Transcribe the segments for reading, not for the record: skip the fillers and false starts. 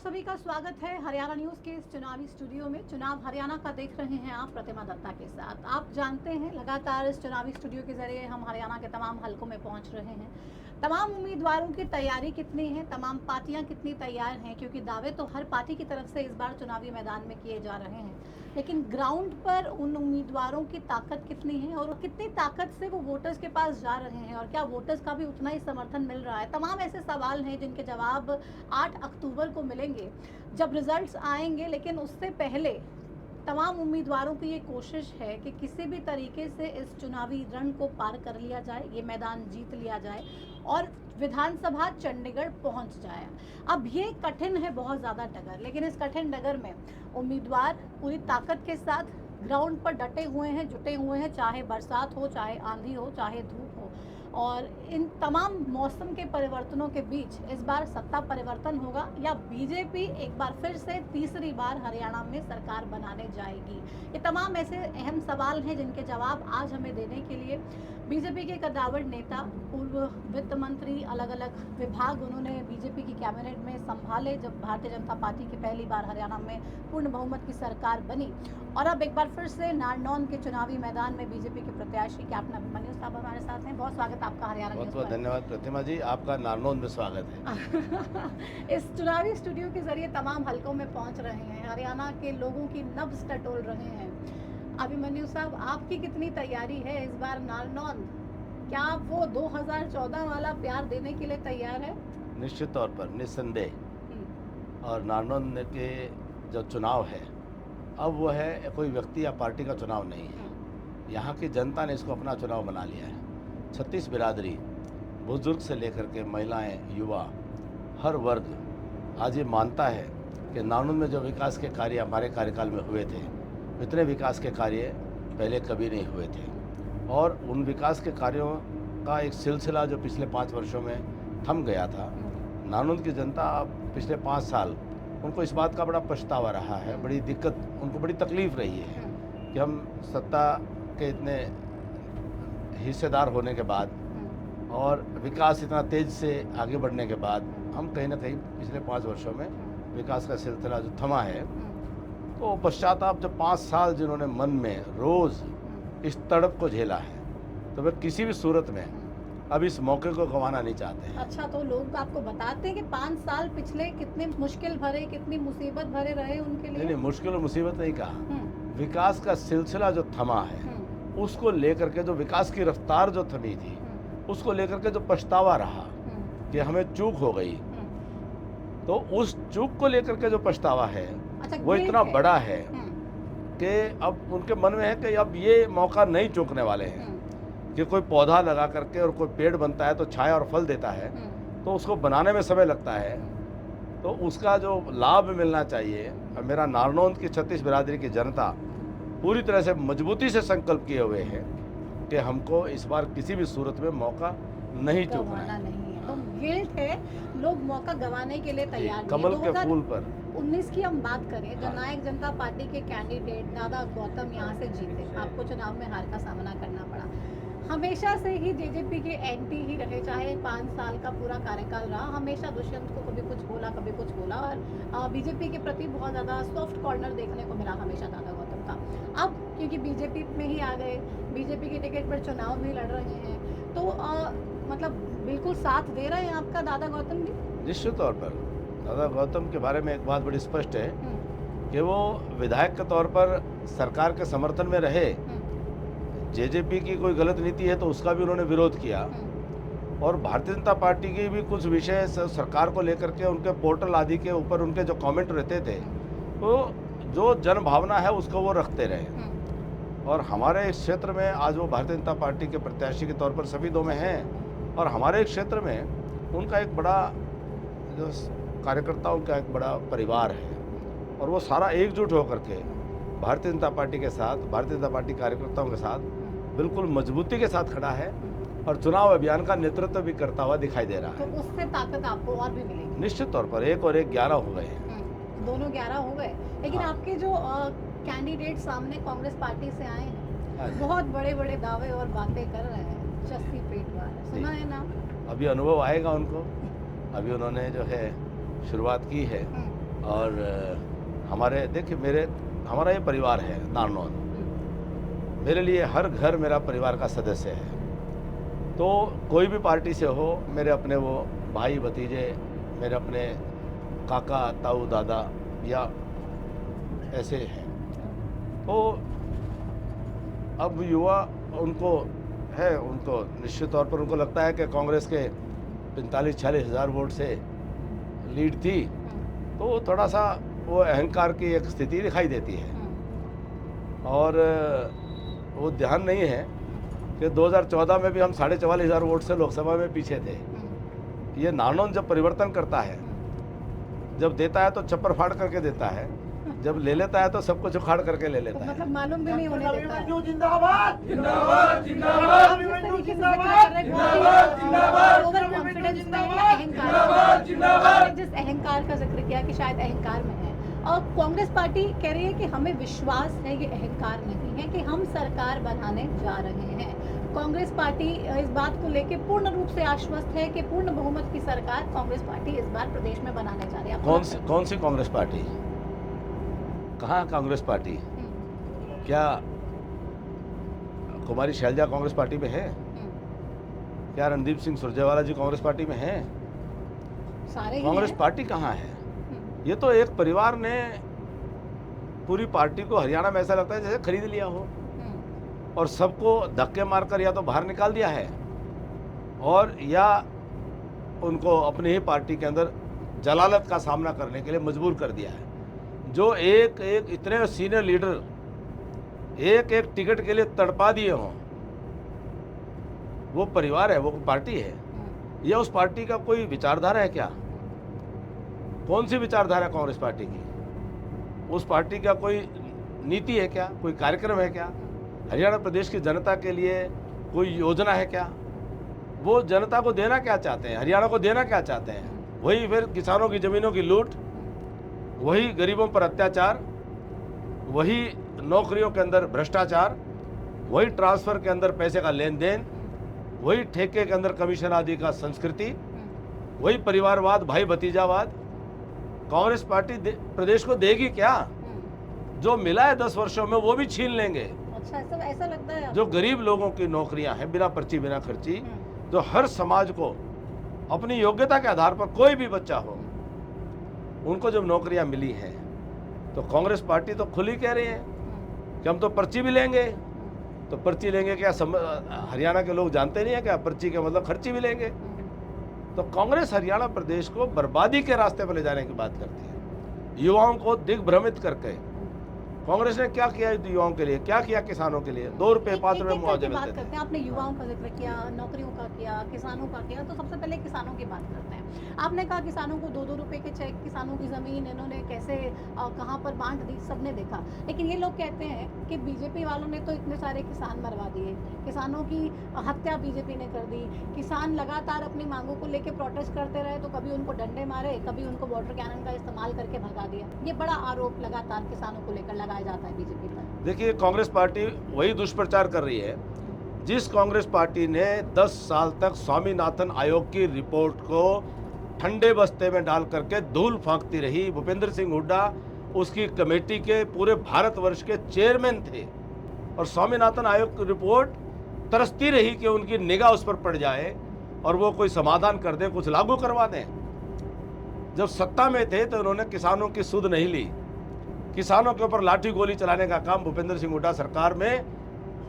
सभी का स्वागत है हरियाणा न्यूज़ के इस चुनावी स्टूडियो में। चुनाव हरियाणा का देख रहे हैं आप प्रतिमा दत्ता के साथ। आप जानते हैं लगातार इस चुनावी स्टूडियो के जरिए हम हरियाणा के तमाम हलकों में पहुंच रहे हैं। तमाम उम्मीदवारों की तैयारी कितनी है, तमाम पार्टियां कितनी तैयार हैं, क्योंकि दावे तो हर पार्टी की तरफ से इस बार चुनावी मैदान में किए जा रहे हैं, लेकिन ग्राउंड पर उन उम्मीदवारों की ताकत कितनी है और कितनी ताकत से वो वोटर्स के पास जा रहे हैं और क्या वोटर्स का भी उतना ही समर्थन मिल रहा है। तमाम ऐसे सवाल हैं जिनके जवाब 8 अक्टूबर को मिलेंगे जब रिजल्ट्स आएंगे। लेकिन उससे पहले तमाम उम्मीदवारों की ये कोशिश है कि किसी भी तरीके से इस चुनावी रण को पार कर लिया जाए, ये मैदान जीत लिया जाए और विधानसभा चंडीगढ़ पहुंच जाए। अब ये कठिन है बहुत ज़्यादा डगर, लेकिन इस कठिन डगर में उम्मीदवार पूरी ताकत के साथ ग्राउंड पर डटे हुए हैं, जुटे हुए हैं, चाहे बरसात हो, चाहे आंधी हो, चाहे धूप हो। और इन तमाम मौसम के परिवर्तनों के बीच इस बार सत्ता परिवर्तन होगा या बीजेपी एक बार फिर से तीसरी बार हरियाणा में सरकार बनाने जाएगी। ये तमाम ऐसे अहम सवाल हैं जिनके जवाब आज हमें देने के लिए बीजेपी के कद्दावर नेता, पूर्व वित्त मंत्री, अलग अलग विभाग उन्होंने बीजेपी की कैबिनेट में संभाले जब भारतीय जनता पार्टी की पहली बार हरियाणा में पूर्ण बहुमत की सरकार बनी, और अब एक बार फिर से नारनौल के चुनावी मैदान में बीजेपी के प्रत्याशी कैप्टन अभिमन्यु साहब हमारे साथ हैं। बहुत स्वागत आपका हरियाणा न्यूज़ पर। बहुत धन्यवाद प्रतिमा जी, आपका नारनौल में स्वागत है। इस चुनावी स्टूडियो के जरिए तमाम हलकों में पहुंच रहे हैं, हरियाणा के लोगों की नब्ज टटोल रहे हैं। अभिमन्यु साहब, आपकी कितनी तैयारी है इस बार नारनौल? क्या आप वो 2014 वाला प्यार देने के लिए तैयार है? निश्चित तौर पर, निस्संदेह। और नारनौल के जो चुनाव है अब वो है कोई व्यक्ति या पार्टी का चुनाव नहीं है, यहाँ की जनता ने इसको अपना चुनाव बना लिया है। 36 बिरादरी, बुजुर्ग से लेकर के महिलाएं, युवा, हर वर्ग आज ये मानता है कि नारनौल में जो विकास के कार्य हमारे कार्यकाल में हुए थे, इतने विकास के कार्य पहले कभी नहीं हुए थे। और उन विकास के कार्यों का एक सिलसिला जो पिछले 5 वर्षों में थम गया था, नारनौल की जनता पिछले 5 साल उनको इस बात का बड़ा पछतावा रहा है, बड़ी दिक्कत, उनको बड़ी तकलीफ़ रही है कि हम सत्ता के इतने हिस्सेदार होने के बाद और विकास इतना तेज़ से आगे बढ़ने के बाद हम कहीं ना कहीं पिछले 5 वर्षों में विकास का सिलसिला जो थमा है, तो पश्चाताप जब 5 साल जिन्होंने मन में रोज़ इस तड़प को झेला है, तो वे किसी भी सूरत में अब इस मौके को गंवाना नहीं चाहते हैं। अच्छा, तो लोग आपको बताते हैं कि 5 साल पिछले कितने मुश्किल भरे, कितनी मुसीबत भरे रहे उनके लिए? नहीं, मुश्किल और मुसीबत नहीं कहा, विकास का सिलसिला जो थमा है उसको लेकर के, जो विकास की रफ्तार जो थमी थी उसको लेकर के जो पछतावा रहा कि हमें चूक हो गई, तो उस चूक को लेकर के जो पछतावा है वो इतना बड़ा है कि अब उनके मन में है कि अब ये मौका नहीं चूकने वाले हैं कि कोई पौधा लगा करके और कोई पेड़ बनता है तो छाया और फल देता है, तो उसको बनाने में समय लगता है, तो उसका जो लाभ मिलना चाहिए। मेरा नारनौल की 36 बिरादरी की जनता पूरी तरह से मजबूती से संकल्प किए हुए है कि हमको इस बार किसी भी सूरत में मौका नहीं चूकना है। तो गिल्ट है, लोग मौका गंवाने के लिए तैयार नहीं। कमल के फूल पर 19 की हम बात करें, जननायक जनता पार्टी के कैंडिडेट दादा गौतम यहाँ से जीते, आपको चुनाव में हार का सामना करना पड़ा। हमेशा से ही जेजेपी के एंटी ही रहे, चाहे 5 साल का पूरा कार्यकाल रहा, हमेशा दुष्यंत को कभी कुछ बोला कभी कुछ बोला, और बीजेपी के प्रति बहुत ज़्यादा सॉफ्ट कॉर्नर देखने को मिला हमेशा दादा गौतम का। अब क्योंकि बीजेपी में ही आ गए, बीजेपी के टिकट पर चुनाव भी लड़ रहे हैं, तो मतलब बिल्कुल साथ दे रहे हैं आपका दादा गौतम भी? निश्चित तौर पर दादा गौतम के बारे में एक बात बड़ी स्पष्ट है कि वो विधायक के तौर पर सरकार के समर्थन में रहे। जेजेपी की कोई गलत नीति है तो उसका भी उन्होंने विरोध किया, और भारतीय जनता पार्टी की भी कुछ विषय सरकार को लेकर के उनके पोर्टल आदि के ऊपर उनके जो कमेंट रहते थे, तो जो जन भावना है उसको वो रखते रहे। और हमारे इस क्षेत्र में आज वो भारतीय जनता पार्टी के प्रत्याशी के तौर पर सफीदों में हैं, और हमारे इस क्षेत्र में उनका एक बड़ा जो कार्यकर्ताओं का एक बड़ा परिवार है, और वो सारा एकजुट होकर के भारतीय जनता पार्टी के साथ, भारतीय जनता पार्टी कार्यकर्ताओं के साथ बिल्कुल मजबूती के साथ खड़ा है और चुनाव अभियान का नेतृत्व भी करता हुआ दिखाई दे रहा है। तो उससे ताकत आपको और भी मिलेगी? निश्चित तौर पर 1 और 1 11 हो गए हैं। दोनों 11 हो गए, लेकिन आपके जो कैंडिडेट सामने कांग्रेस पार्टी से आए हैं, बहुत बड़े बड़े दावे और बातें कर रहे हैं, चस्सी पेट वाले, सुना है नाम? अभी अनुभव आएगा उनको, अभी उन्होंने जो है शुरुआत की है, और हमारे देखिए हमारा ये परिवार है नारनौल, मेरे लिए हर घर मेरा परिवार का सदस्य है। तो कोई भी पार्टी से हो, मेरे अपने वो भाई भतीजे, मेरे अपने काका ताऊ दादा या ऐसे हैं। तो अब युवा उनको निश्चित तौर पर उनको लगता है कि कांग्रेस के 45-46 हज़ार वोट से लीड थी, तो थोड़ा सा वो अहंकार की एक स्थिति दिखाई देती है। और वो ध्यान नहीं है कि 2014 में भी हम 44,500 वोट से लोकसभा में पीछे थे। ये नारनौल जब परिवर्तन करता है, जब देता है तो छप्पर फाड़ करके देता है, जब ले लेता है तो सब कुछ उखाड़ करके ले लेता है। मतलब मालूम भी नहीं होने देता है। जिंदाबाद जिंदाबाद जिंदाबाद जिस अहंकार का जिक्र किया कि शायद अहंकार में है, और कांग्रेस पार्टी कह रही है कि हमें विश्वास है, ये अहंकार नहीं है, कि हम सरकार बनाने जा रहे हैं। कांग्रेस पार्टी इस बात को लेकर पूर्ण रूप से आश्वस्त है कि पूर्ण बहुमत की सरकार कांग्रेस पार्टी इस बार प्रदेश में बनाने जा रही है। कौन सी कांग्रेस पार्टी? कहाँ कांग्रेस पार्टी? क्या कुमारी शैलजा कांग्रेस पार्टी में है? क्या रणदीप सिंह सुरजेवाला जी कांग्रेस पार्टी में है? सारे कांग्रेस पार्टी कहाँ है? ये तो एक परिवार ने पूरी पार्टी को हरियाणा में ऐसा लगता है जैसे खरीद लिया हो और सबको धक्के मारकर या तो बाहर निकाल दिया है और या उनको अपनी ही पार्टी के अंदर जलालत का सामना करने के लिए मजबूर कर दिया है। जो एक इतने सीनियर लीडर एक टिकट के लिए तड़पा दिए हों, वो परिवार है, वो पार्टी है, या उस पार्टी का कोई विचारधारा है क्या? कौन सी विचारधारा कांग्रेस पार्टी की? उस पार्टी का कोई नीति है क्या? कोई कार्यक्रम है क्या? हरियाणा प्रदेश की जनता के लिए कोई योजना है क्या? वो जनता को देना क्या चाहते हैं? हरियाणा को देना क्या चाहते हैं? वही फिर किसानों की जमीनों की लूट, वही गरीबों पर अत्याचार, वही नौकरियों के अंदर भ्रष्टाचार, वही ट्रांसफर के अंदर पैसे का लेन देन, वही ठेके के अंदर कमीशन आदि का संस्कृति, वही परिवारवाद, भाई भतीजावाद। कांग्रेस पार्टी प्रदेश को देगी क्या? जो मिला है 10 वर्षों में वो भी छीन लेंगे। अच्छा, ऐसा लगता है। जो गरीब लोगों की नौकरियां हैं बिना पर्ची बिना खर्ची, जो हर समाज को अपनी योग्यता के आधार पर कोई भी बच्चा हो उनको जब नौकरियां मिली हैं, तो कांग्रेस पार्टी तो खुली कह रही है कि हम तो पर्ची भी लेंगे। तो पर्ची लेंगे क्या? हरियाणा के लोग जानते नहीं है क्या पर्ची का मतलब? खर्ची भी लेंगे। तो कांग्रेस हरियाणा प्रदेश को बर्बादी के रास्ते पर ले जाने की बात करती है। युवाओं को दिग्भ्रमित करके कांग्रेस ने क्या किया युवाओं के लिए, क्या किया किसानों के लिए? 2 रुपए 5 रुपए मुआवजे मिलते थे। आपने युवाओं का जिक्र किया, नौकरियों का किया, किसानों का किया, तो सबसे पहले किसानों की बात करते हैं। आपने कहा किसानों को 2-2 रुपए के चेक, किसानों की जमीन इन्होंने कैसे कहां पर बांट दी, सबने देखा। लेकिन ये लोग कहते हैं कि बीजेपी वालों ने तो इतने सारे किसान मरवा दिए, किसानों की हत्या बीजेपी ने कर दी, किसान लगातार अपनी मांगों को लेकर प्रोटेस्ट करते रहे, तो कभी उनको डंडे मारे, कभी उनको वाटर कैनन का इस्तेमाल करके भगा दिया। ये बड़ा आरोप लगातार किसानों को लेकर लगाया जाता है बीजेपी पर। देखिए, कांग्रेस पार्टी वही दुष्प्रचार कर रही है जिस कांग्रेस पार्टी ने 10 साल तक स्वामीनाथन आयोग की रिपोर्ट को ठंडे बस्ते में डाल करके धूल फांकती रही। भूपेंद्र सिंह हुड्डा उसकी कमेटी के पूरे भारतवर्ष के चेयरमैन थे और स्वामीनाथन आयोग की रिपोर्ट तरसती रही कि उनकी निगाह उस पर पड़ जाए और वो कोई समाधान कर दें, कुछ लागू करवा दें। जब सत्ता में थे तो उन्होंने किसानों की सुध नहीं ली। किसानों के ऊपर लाठी गोली चलाने का काम भूपेंद्र सिंह हुड्डा सरकार में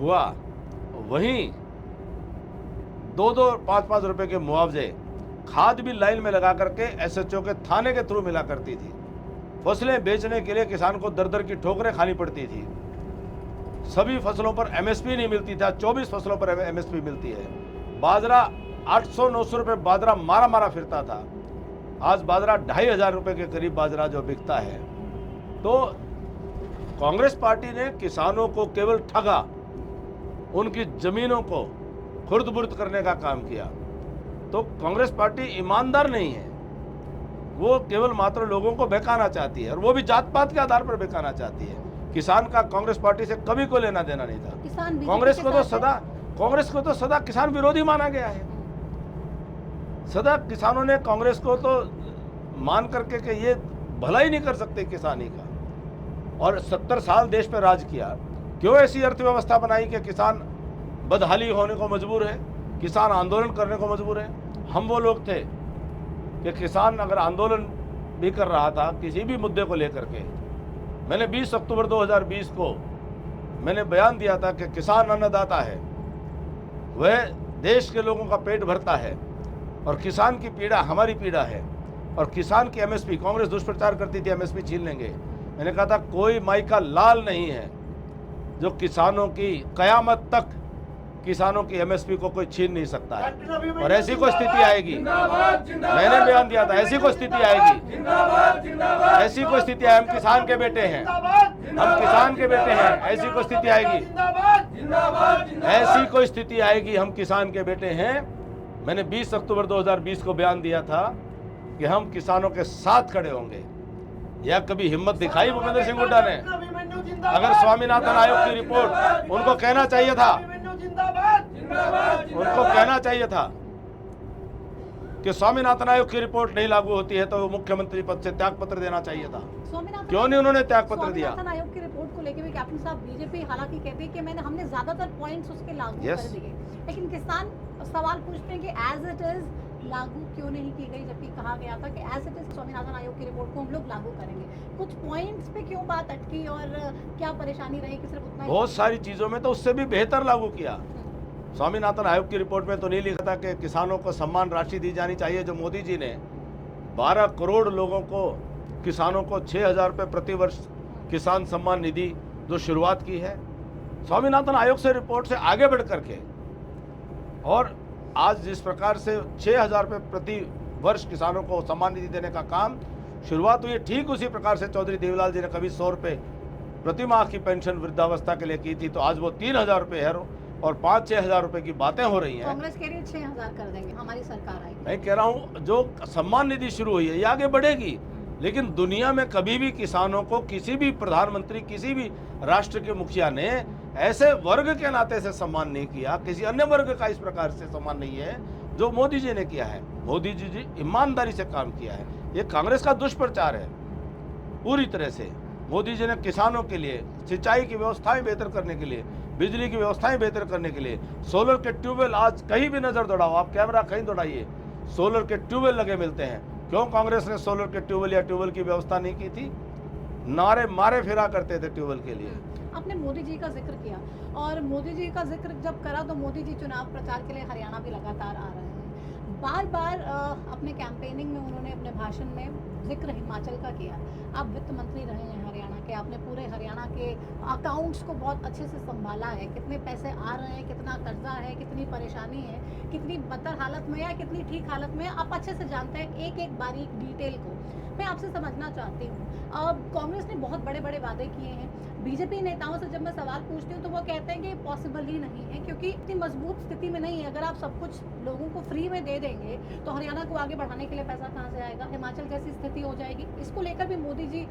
हुआ। वहीं 2-2 5-5 रुपए के मुआवजे, खाद भी लाइन में लगा करके एसएचओ के थाने के थ्रू मिला करती थी। फसलें बेचने के लिए किसान को दर दर की ठोकरें खानी पड़ती थी। सभी फसलों पर एमएसपी नहीं मिलती था, 24 फसलों पर एमएसपी मिलती है। बाजरा 800-900 रुपए बाजरा मारा फिरता था। आज बाजरा 2500 रुपए के करीब बाजरा जो बिकता है। तो कांग्रेस पार्टी ने किसानों को केवल ठगा, उनकी जमीनों को खुर्द-बुर्द करने का काम किया। तो कांग्रेस पार्टी ईमानदार नहीं है, वो केवल मात्र लोगों को बहकाना चाहती है और वो भी जात पात के आधार पर बहकाना चाहती है। किसान का कांग्रेस पार्टी से कभी कोई लेना देना नहीं था। कांग्रेस को तो सदा किसान विरोधी माना गया है। सदा किसानों ने कांग्रेस को तो मान करके कि ये भला ही नहीं कर सकते किसानी का। और 70 साल देश पे राज किया, क्यों ऐसी अर्थव्यवस्था बनाई कि किसान बदहाली होने को मजबूर है, किसान आंदोलन करने को मजबूर है। हम वो लोग थे कि किसान अगर आंदोलन भी कर रहा था किसी भी मुद्दे को लेकर के, मैंने 20 अक्टूबर 2020 को मैंने बयान दिया था कि किसान अन्नदाता है, वह देश के लोगों का पेट भरता है और किसान की पीड़ा हमारी पीड़ा है। और किसान की एमएसपी, कांग्रेस दुष्प्रचार करती थी एमएसपी छीन लेंगे, मैंने कहा था कोई माई का लाल नहीं है जो किसानों की कयामत तक किसानों की एमएसपी को कोई छीन नहीं सकता है। और ऐसी कोई स्थिति आएगी, मैंने बयान दिया था, ऐसी कोई स्थिति आएगी, ऐसी कोई स्थिति आएगी, हम किसान के बेटे हैं, हम किसान के बेटे हैं, ऐसी कोई स्थिति आएगी, ऐसी कोई स्थिति आएगी, हम किसान के बेटे हैं। मैंने 20 अक्टूबर 2020 को बयान दिया था कि हम किसानों के साथ खड़े होंगे। यह कभी हिम्मत दिखाई भूपेंद्र सिंह हुड्डा ने? अगर स्वामीनाथन आयोग की रिपोर्ट, उनको कहना चाहिए था, उनको कहना चाहिए था कि स्वामीनाथन आयोग की रिपोर्ट नहीं लागू होती है तो मुख्यमंत्री पद से त्याग पत्र देना चाहिए था। क्यों नहीं उन्होंने त्याग पत्र दिया? स्वामीनाथन आयोग की रिपोर्ट को लेकर भी कैप्टन साहब बीजेपी हालांकि कहती है कि हमने ज्यादातर पॉइंट्स उसके लागू कर दिए, लेकिन किसान सवाल पूछते हैं कि एज इट इज लागू क्यों नहीं की गई, जबकि कहा गया था कि एज इट इज स्वामीनाथन आयोग की रिपोर्ट को हम लोग लागू करेंगे। कुछ पॉइंट्स पे क्यों बात अटकी और क्या परेशानी रही कि सिर्फ उतना? बहुत सारी चीजों में तो उससे भी बेहतर लागू किया। स्वामीनाथन आयोग की रिपोर्ट में तो नहीं लिखा था कि किसानों को सम्मान राशि दी जानी चाहिए, जो मोदी जी ने 12 करोड़ लोगों को, किसानों को 6,000 रुपये प्रति वर्ष किसान सम्मान निधि जो शुरुआत की है। स्वामीनाथन आयोग से रिपोर्ट से आगे बढ़ करके और आज जिस प्रकार से 6,000 रुपये प्रति वर्ष किसानों को सम्मान निधि देने का काम शुरुआत हुई है, ठीक उसी प्रकार से चौधरी देवीलाल जी ने कभी 100 रुपये प्रति माह की पेंशन वृद्धावस्था के लिए की थी, तो आज वो 3,000 रुपये है और 5-6 हज़ार रुपए की बातें हो रही हैं। कांग्रेस कह रही है 6,000 कर देंगे, हमारी सरकार आएगी। मैं कह रहा हूँ जो सम्मान निधि शुरू हुई है ये आगे बढ़ेगी, लेकिन दुनिया में कभी भी किसानों को किसी भी प्रधानमंत्री, किसी भी राष्ट्र के मुखिया ने ऐसे वर्ग के नाते से सम्मान नहीं किया, किसी अन्य वर्ग का इस प्रकार से सम्मान नहीं है जो मोदी जी ने किया है। मोदी जी ईमानदारी से काम किया है, ये कांग्रेस का दुष्प्रचार है पूरी तरह से। मोदी जी ने किसानों के लिए सिंचाई की व्यवस्थाएं बेहतर करने के लिए, बिजली की व्यवस्थाएं बेहतर करने के लिए, सोलर के ट्यूबवेल, आज कहीं भी नजर दौड़ाओ, आप कैमरा कहीं दौड़ाइए, सोलर के ट्यूबवेल लगे मिलते हैं। क्यों कांग्रेस ने सोलर के ट्यूबवेल या ट्यूबवेल की व्यवस्था नहीं की थी? नारे मारे फिरा करते थे ट्यूबवेल के लिए। आपने मोदी जी का जिक्र किया और मोदी जी का जिक्र जब करा तो मोदी जी चुनाव प्रचार के लिए हरियाणा भी लगातार आ रहे हैं। बार बार अपने कैंपेनिंग में उन्होंने अपने भाषण में जिक्र हिमाचल का किया। आप वित्त मंत्री रहे हैं हरियाणा के, आपने पूरे हरियाणा के अकाउंट्स को बहुत अच्छे से संभाला है, कितने पैसे आ रहे हैं, कितना कर्जा है, कितनी परेशानी है, कितनी बदतर हालत में या कितनी ठीक हालत में, आप अच्छे से जानते हैं एक एक बारीक डिटेल को। मैं आपसे समझना चाहती हूँ, कांग्रेस ने बहुत बड़े बड़े वादे किए हैं, बीजेपी नेताओं से जब मैं सवाल पूछती हूँ तो वो कहते हैं कि ये पॉसिबल ही नहीं है, क्योंकि इतनी मजबूत स्थिति में नहीं है। अगर आप सब कुछ लोगों को फ्री में दे देंगे तो हरियाणा को आगे बढ़ाने के लिए पैसा कहाँ से आएगा? हिमाचल कैसी स्थिति हो जाएगी? इसको लेकर भी मोदी जी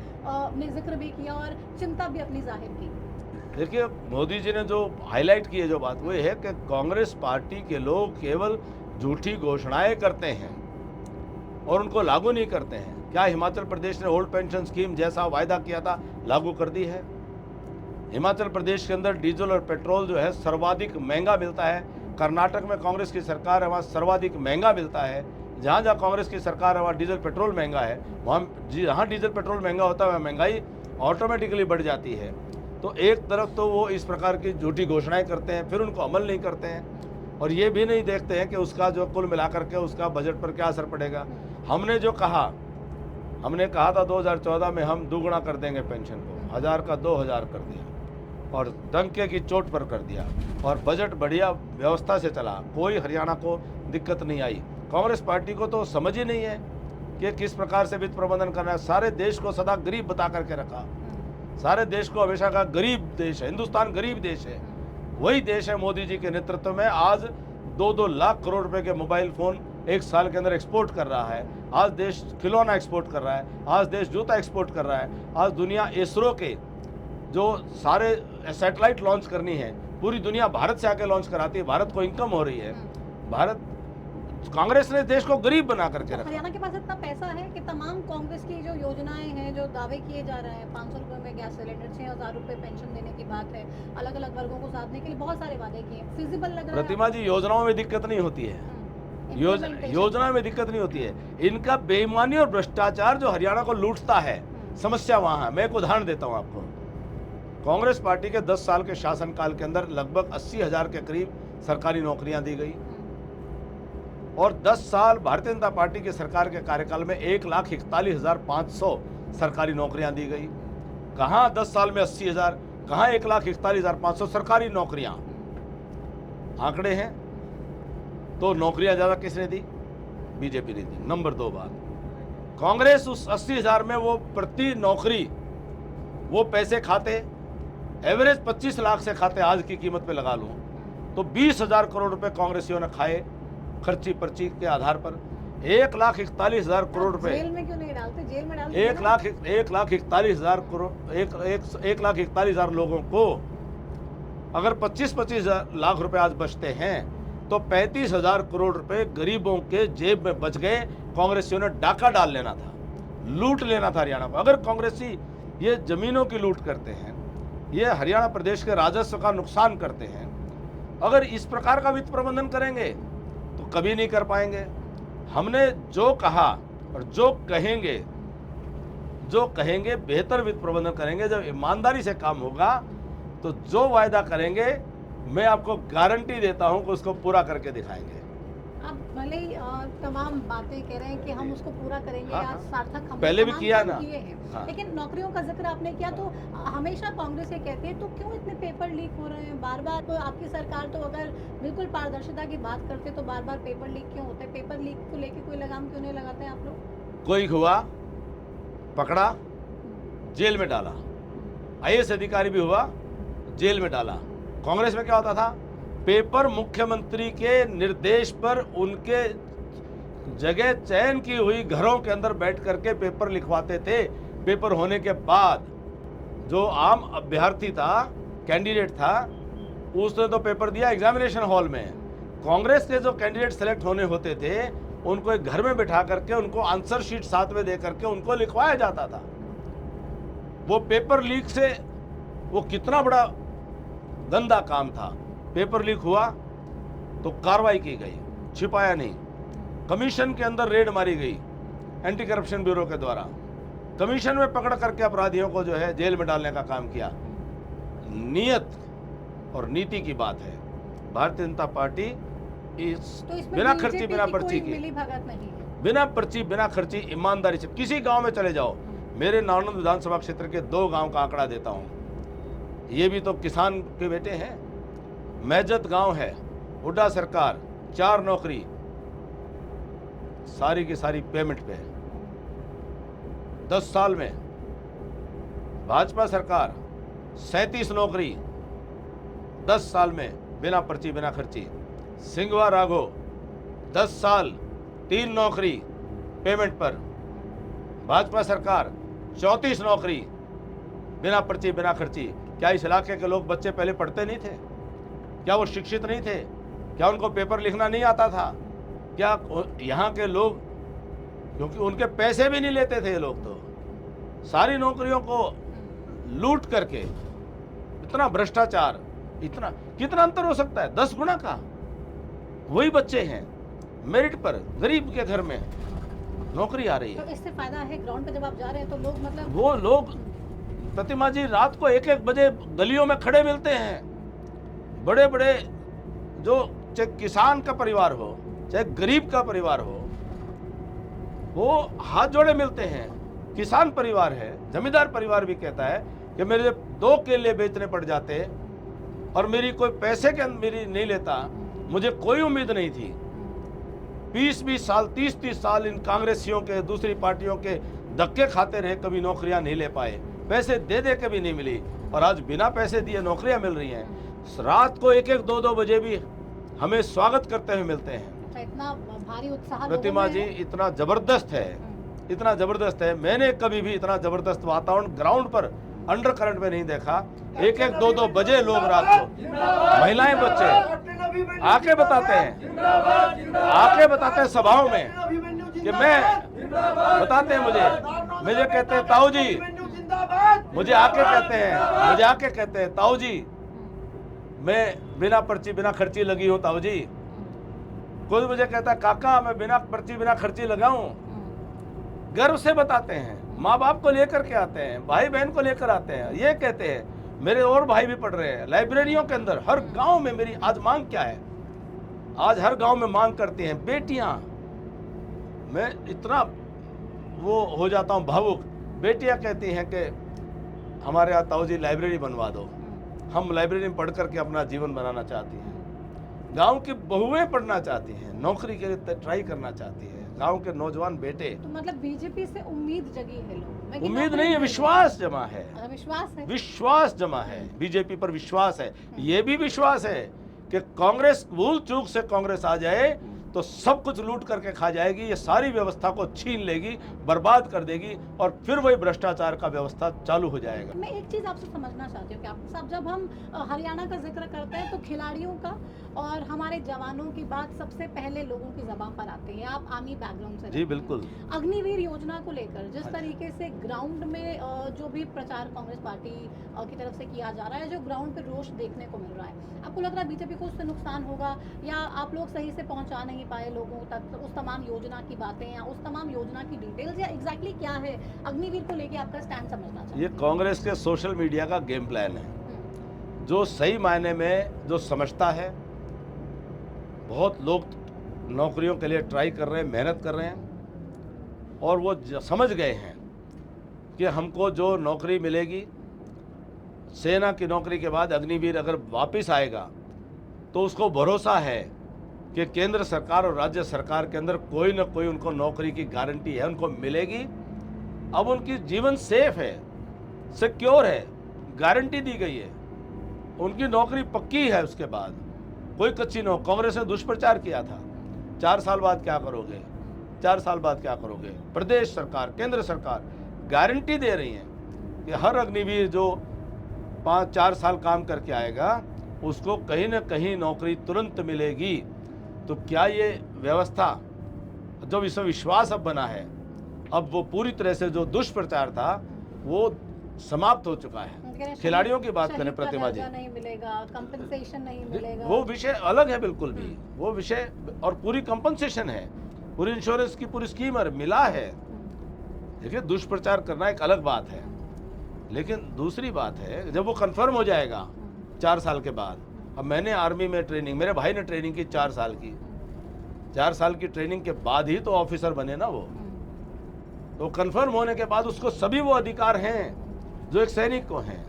ने जिक्र भी किया और चिंता भी अपनी जाहिर की। देखिए, मोदी जी ने जो हाईलाइट की है जो बात, वो है कि कांग्रेस पार्टी के लोग केवल झूठी घोषणाएं करते हैं और उनको लागू नहीं करते हैं। क्या हिमाचल प्रदेश ने ओल्ड पेंशन स्कीम जैसा वायदा किया था लागू कर दी है? हिमाचल प्रदेश के अंदर डीजल और पेट्रोल जो है सर्वाधिक महंगा मिलता है। कर्नाटक में कांग्रेस की सरकार है, वहाँ सर्वाधिक महंगा मिलता है। जहाँ जहाँ कांग्रेस की सरकार है वहाँ डीजल पेट्रोल महंगा है। वहाँ जहाँ डीजल पेट्रोल महंगा होता है वहाँ महंगाई ऑटोमेटिकली बढ़ जाती है। तो एक तरफ तो वो इस प्रकार की झूठी घोषणाएं करते हैं, फिर उनको अमल नहीं करते हैं और ये भी नहीं देखते हैं कि उसका जो कुल मिलाकर के उसका बजट पर क्या असर पड़ेगा। हमने कहा था 2014 में हम दुगुना कर देंगे पेंशन को, 1000 का 2000 कर दिया और डंके की चोट पर कर दिया और बजट बढ़िया व्यवस्था से चला, कोई हरियाणा को दिक्कत नहीं आई। कांग्रेस पार्टी को तो समझ ही नहीं है कि किस प्रकार से वित्त प्रबंधन करना है। सारे देश को सदा गरीब बता करके रखा, सारे देश को हमेशा का गरीब देश है, हिंदुस्तान गरीब देश है। वही देश है मोदी जी के नेतृत्व में आज 2-2 लाख करोड़ रुपए के मोबाइल फोन एक साल के अंदर एक्सपोर्ट कर रहा है। आज देश खिलौना एक्सपोर्ट कर रहा है, आज देश जूता एक्सपोर्ट कर रहा है। आज दुनिया इसरो के जो सारे सैटेलाइट लॉन्च करनी है, पूरी दुनिया भारत से आके लॉन्च कराती है, भारत को इनकम हो रही है। भारत कांग्रेस ने देश को गरीब बना करके रखा। हरियाणा के पास इतना पैसा है कि तमाम कांग्रेस की जो योजनाएं हैं, जो दावे किए जा रहे हैं, 500 रुपए में गैस सिलेंडर, 6,000 रुपए पेंशन देने की बात है, अलग अलग वर्गों को साधने के लिए बहुत सारे वादे किए, फिजिबल लग रहा है? प्रतिमा जी, योजनाओं में दिक्कत नहीं होती है, योजना में दिक्कत नहीं होती है, इनका बेईमानी और भ्रष्टाचार जो हरियाणा को लूटता है, समस्या वहां है। मैं एक उदाहरण देता हूं आपको। कांग्रेस पार्टी के 10 साल के शासनकाल के अंदर लगभग 80,000 के करीब सरकारी नौकरियां दी गई, और 10 साल भारतीय जनता पार्टी की सरकार के कार्यकाल में 1,41,500 सरकारी नौकरियां दी गई। कहां 10 साल में 80,000, कहां 1,41,500 सरकारी नौकरियां, आंकड़े हैं। तो नौकरियां ज्यादा किसने दी? बीजेपी ने दी। नंबर 2 बात, कांग्रेस उस 80,000 में वो प्रति नौकरी वो पैसे खाते, एवरेज 25 लाख से खाते, आज की कीमत पे लगा लूं तो 20,000 करोड़ रुपए कांग्रेसियों ने खाए खर्ची पर्ची के आधार पर। 1,41,000 करोड़ रुपए जेल में क्यों नहीं डालते? जेल में डालते 1,41,000 करोड़, 1,41,000 लोगों को अगर 25-25 लाख रुपए आज बचते हैं तो 35,000 करोड़ रुपए गरीबों के जेब में बच गए। कांग्रेसियों ने डाका डाल लेना था, लूट लेना था हरियाणा को। अगर कांग्रेसी ये जमीनों की लूट करते हैं, ये हरियाणा प्रदेश के राजस्व का नुकसान करते हैं, अगर इस प्रकार का वित्त प्रबंधन करेंगे तो कभी नहीं कर पाएंगे। हमने जो कहा और जो कहेंगे बेहतर वित्त प्रबंधन करेंगे। जब ईमानदारी से काम होगा तो जो वायदा करेंगे मैं आपको गारंटी देता हूं कि उसको पूरा करके दिखाएंगे। आप भले ही तमाम बातें कह रहे हैं कि हम उसको पूरा करेंगे, हाँ, या सार्थक हम पहले भी तमाम किया काम ना। किए हैं। हाँ। लेकिन नौकरियों का जिक्र आपने किया तो हमेशा कांग्रेस ये कहती है, तो क्यों इतने पेपर लीक हो रहे हैं बार बार? तो आपकी सरकार तो अगर बिल्कुल पारदर्शिता की बात करते तो बार बार पेपर लीक क्यों होते? पेपर लीक को लेके कोई लगाम क्यों नहीं लगाते आप लोग? कोई हुआ, पकड़ा, जेल में डाला। IAS अधिकारी भी हुआ, जेल में डाला। कांग्रेस में क्या होता था? पेपर मुख्यमंत्री के निर्देश पर उनके जगह चयन की हुई घरों के अंदर बैठ करके पेपर लिखवाते थे। पेपर होने के बाद जो आम अभ्यर्थी था, कैंडिडेट था, उसने तो पेपर दिया एग्जामिनेशन हॉल में। कांग्रेस के जो कैंडिडेट सेलेक्ट होने होते थे उनको एक घर में बिठा करके उनको आंसर शीट साथ में दे करके उनको लिखवाया जाता था। वो पेपर लीक से वो कितना बड़ा गंदा काम था। पेपर लीक हुआ तो कार्रवाई की गई, छिपाया नहीं। कमीशन के अंदर रेड मारी गई एंटी करप्शन ब्यूरो के द्वारा। कमीशन में पकड़ करके अपराधियों को जो है जेल में डालने का काम किया। नियत और नीति की बात है। भारतीय जनता पार्टी तो इसमें बिना खर्ची बिना बीजेपी पर्ची कोई की, मिली भगत नहीं है। बिना पर्ची बिना खर्ची ईमानदारी से किसी गांव में चले जाओ। मेरे नारनौल विधानसभा क्षेत्र के 2 गांव का आंकड़ा देता हूं। ये भी तो किसान के बेटे हैं। मैजत गांव है, हुड्डा सरकार, 4 नौकरी, सारी की सारी पेमेंट पे। 10 साल में भाजपा सरकार 37 नौकरी, 10 साल में बिना पर्ची बिना खर्ची। सिंघवा राघो 10 साल 3 नौकरी पेमेंट पर। भाजपा सरकार 34 नौकरी बिना पर्ची बिना खर्ची। क्या इस इलाके के लोग बच्चे पहले पढ़ते नहीं थे? क्या वो शिक्षित नहीं थे? क्या उनको पेपर लिखना नहीं आता था? क्या यहाँ के लोग, क्योंकि उनके पैसे भी नहीं लेते थे ये लोग, तो सारी नौकरियों को लूट करके, इतना भ्रष्टाचार, इतना कितना अंतर हो सकता है? 10 गुना का। वही बच्चे हैं मेरिट पर, गरीब के घर में नौकरी आ रही है। तो इससे फायदा है ग्राउंड पे जब आप जा रहे हैं तो लोग, मतलब वो लोग प्रतिमा जी रात को 1-1 बजे गलियों में खड़े मिलते हैं। बड़े बड़े जो चाहे किसान का परिवार हो चाहे गरीब का परिवार हो, वो हाथ जोड़े मिलते हैं। किसान परिवार है, जमींदार परिवार भी कहता है कि मेरे 2 केले बेचने पड़ जाते और मेरी कोई पैसे के मेरी नहीं लेता, मुझे कोई उम्मीद नहीं थी। 20-20 साल 30-30 साल इन कांग्रेसियों के, दूसरी पार्टियों के धक्के खाते रहे, कभी नौकरियां नहीं ले पाए, पैसे दे दे के भी नहीं मिली, और आज बिना पैसे दिए नौकरियां मिल रही हैं। रात को 1-1 2-2 बजे भी हमें स्वागत करते हुए मिलते हैं। इतना भारी उत्साह प्रतिमा जी इतना जबरदस्त है, इतना जबरदस्त है। मैंने कभी भी इतना जबरदस्त वातावरण ग्राउंड पर अंडर करंट में नहीं देखा। 1-1, 2-2 बजे लोग रात को, महिलाएं बच्चे आके बताते हैं सभाओं में कि मैं बताते हैं मुझे कहते हैं ताऊ जी, मुझे आके कहते हैं ताऊ जी मैं बिना पर्ची बिना खर्ची लगी हूँ ताऊ जी। कोई मुझे कहता है काका मैं बिना पर्ची बिना खर्ची लगाऊं। गर्व से बताते हैं, माँ बाप को लेकर के आते हैं, भाई बहन को लेकर आते हैं, ये कहते हैं मेरे और भाई भी पढ़ रहे हैं लाइब्रेरियों के अंदर। हर गांव में मेरी आज मांग क्या है, आज हर गांव में मांग करती हैं बेटियां। मैं इतना वो हो जाता हूं भावुक, बेटियां कहती हैं कि हमारे यहाँ ताऊ जी लाइब्रेरी बनवा दो, हम लाइब्रेरी में पढ़ करके अपना जीवन बनाना चाहती हैं। गांव की बहुएं पढ़ना चाहती हैं, नौकरी के लिए ट्राई करना चाहती है, गांव के नौजवान बेटे। तो मतलब बीजेपी से उम्मीद जगी है लोग? उम्मीद नहीं है, विश्वास जमा है। विश्वास जमा है, बीजेपी पर विश्वास है। ये भी विश्वास है कि कांग्रेस भूल चूक से कांग्रेस आ जाए तो सब कुछ लूट करके खा जाएगी, ये सारी व्यवस्था को छीन लेगी, बर्बाद कर देगी और फिर वही भ्रष्टाचार का व्यवस्था चालू हो जाएगा। मैं एक चीज़ आपसे समझना चाहती हूँ कि आप साहब, जब हम हरियाणा का जिक्र करते हैं तो खिलाड़ियों का और हमारे जवानों की बात सबसे पहले लोगों की ज़बान पर आती है। आप आर्मी बैकग्राउंड से जी बिल्कुल। अग्निवीर योजना को लेकर जिस तरीके से ग्राउंड में जो भी प्रचार कांग्रेस पार्टी की तरफ से किया जा रहा है, जो ग्राउंड पे रोष देखने को मिल रहा है, आपको लग रहा है बीजेपी को उससे नुकसान होगा, या आप लोग सही से पहुंचा नहीं पाए लोगों तक उस तमाम योजना की बातें या उस तमाम योजना की डिटेल्स, या एग्जैक्टली क्या है अग्निवीर को लेके आपका स्टैंड समझना चाहिए? ये कांग्रेस के सोशल मीडिया का गेम प्लान है। जो सही मायने में जो समझता है, बहुत लोग नौकरियों के लिए ट्राई कर रहे हैं, मेहनत कर रहे हैं और वो समझ गए हैं कि हमको जो नौकरी मिलेगी, सेना की नौकरी के बाद अग्निवीर अगर वापस आएगा तो उसको भरोसा है कि केंद्र सरकार और राज्य सरकार के अंदर कोई ना कोई उनको नौकरी की गारंटी है, उनको मिलेगी। अब उनकी जीवन सेफ है, सिक्योर है, गारंटी दी गई है, उनकी नौकरी पक्की है। उसके बाद कोई कच्ची न हो। कांग्रेस ने दुष्प्रचार किया था, 4 साल बाद क्या करोगे, 4 साल बाद क्या करोगे। प्रदेश सरकार, केंद्र सरकार गारंटी दे रही है कि हर अग्निवीर जो 5-4 साल काम करके आएगा उसको कहीं ना कहीं नौकरी तुरंत मिलेगी। तो क्या ये व्यवस्था, जो विश्वास अब बना है, अब वो पूरी तरह से जो दुष्प्रचार था वो समाप्त हो चुका है। खिलाड़ियों की बात करें प्रतिमा जी, नहीं मिलेगा, कंपनसेशन नहीं मिलेगा, वो विषय अलग है बिल्कुल भी, वो विषय, और पूरी कंपनसेशन है, पूरी इंश्योरेंस की पूरी स्कीम मिला है। देखिए दुष्प्रचार करना एक अलग बात है, लेकिन दूसरी बात है जब वो कंफर्म हो जाएगा 4 साल के बाद। अब मैंने आर्मी में ट्रेनिंग, मेरे भाई ने ट्रेनिंग की 4 साल की, 4 साल की ट्रेनिंग के बाद ही तो ऑफिसर बने ना वो। तो कंफर्म होने के बाद उसको सभी वो अधिकार हैं जो एक सैनिक को हैं।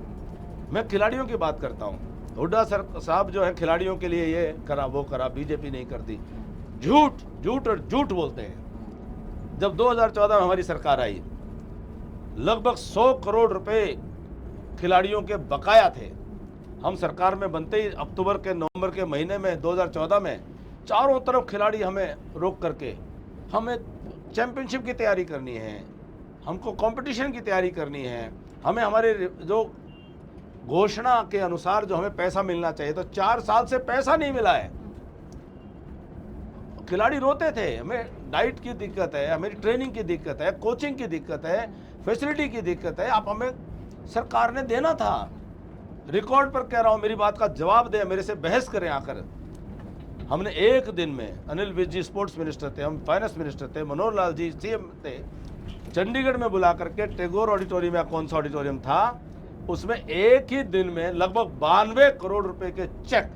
मैं खिलाड़ियों की बात करता हूँ। हुड्डा साहब जो है खिलाड़ियों के लिए ये करा वो करा, बीजेपी नहीं करती। झूठ और झूठ बोलते हैं। जब 2014 में हमारी सरकार आई, लगभग 100 करोड़ रुपए खिलाड़ियों के बकाया थे। हम सरकार में बनते ही अक्टूबर के नवंबर के महीने में 2014 में चारों तरफ खिलाड़ी हमें रोक करके, हमें चैंपियनशिप की तैयारी करनी है, हमको कंपटीशन की तैयारी करनी है, हमें हमारे जो घोषणा के अनुसार जो हमें पैसा मिलना चाहिए, तो 4 साल से पैसा नहीं मिला है। खिलाड़ी रोते थे, हमें डाइट की दिक्कत है, हमें ट्रेनिंग की दिक्कत है, कोचिंग की दिक्कत है, फैसिलिटी की दिक्कत है, आप हमें सरकार ने देना था। रिकॉर्ड पर कह रहा हूं, मेरी बात का जवाब दे, मेरे से बहस करें आकर। हमने एक दिन में, अनिल विज जी स्पोर्ट्स मिनिस्टर थे, हम फाइनेंस मिनिस्टर थे, मनोहर लाल जी सीएम थे, चंडीगढ़ में बुला करके टैगोर ऑडिटोरियम या कौन सा ऑडिटोरियम था, उसमें एक ही दिन में लगभग 92 करोड़ रुपए के चेक,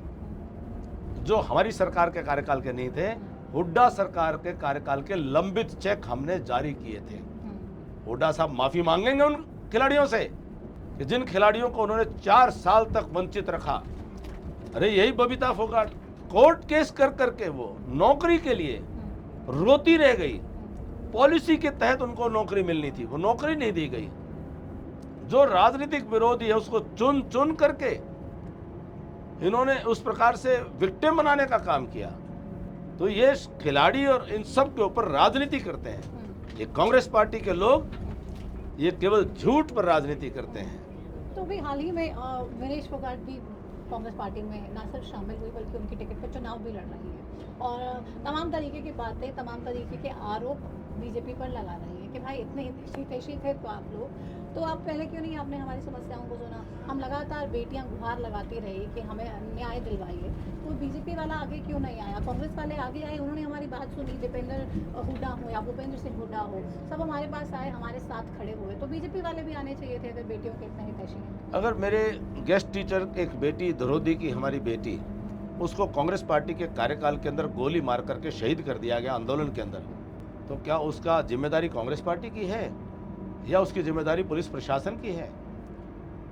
जो हमारी सरकार के कार्यकाल के नहीं थे, हुड्डा सरकार के कार्यकाल के लंबित चेक हमने जारी किए थे। हुड्डा साहब माफी मांगेंगे उन खिलाड़ियों से कि जिन खिलाड़ियों को उन्होंने 4 साल तक वंचित रखा। अरे यही बबीता फोगाट कोर्ट केस कर करके वो नौकरी के लिए रोती रह गई। पॉलिसी के तहत उनको नौकरी मिलनी थी, वो नौकरी नहीं दी गई। जो राजनीतिक विरोधी है उसको चुन चुन करके इन्होंने उस प्रकार से विक्टिम बनाने का काम किया। तो ये खिलाड़ी और इन सब के ऊपर राजनीति करते हैं। ये कांग्रेस पार्टी के लोग ये केवल झूठ पर राजनीति करते हैं। तो भी हाल ही में विनेश फोगाट भी कांग्रेस पार्टी में ना सिर्फ शामिल हुई बल्कि उनकी टिकट पर चुनाव भी लड़ रही है और तमाम तरीके की बातें, तमाम तरीके के आरोप बीजेपी पर लगा रही है कि भाई इतने हितैषी थे तो आप लोग, तो आप पहले क्यों नहीं आपने हमारी समस्याओं को सुना। हम लगातार बेटियां गुहार लगाती रही कि हमें न्याय दिलवाइए, तो बीजेपी वाला आगे क्यों नहीं आया। कांग्रेस वाले आगे आए, उन्होंने हमारी बात सुनी, दीपेंद्र हुड्डा हो या भूपेंद्र सिंह हुड्डा हो, सब हमारे पास आए, हमारे साथ खड़े हुए। तो बीजेपी वाले भी आने चाहिए थे अगर बेटियों के इतने हितैषी हैं। अगर मेरे गेस्ट टीचर एक बेटी द्रौपदी की, हमारी बेटी, उसको कांग्रेस पार्टी के कार्यकाल के अंदर गोली मार करके शहीद कर दिया गया आंदोलन के अंदर, तो क्या उसका जिम्मेदारी कांग्रेस पार्टी की है या उसकी जिम्मेदारी पुलिस प्रशासन की है।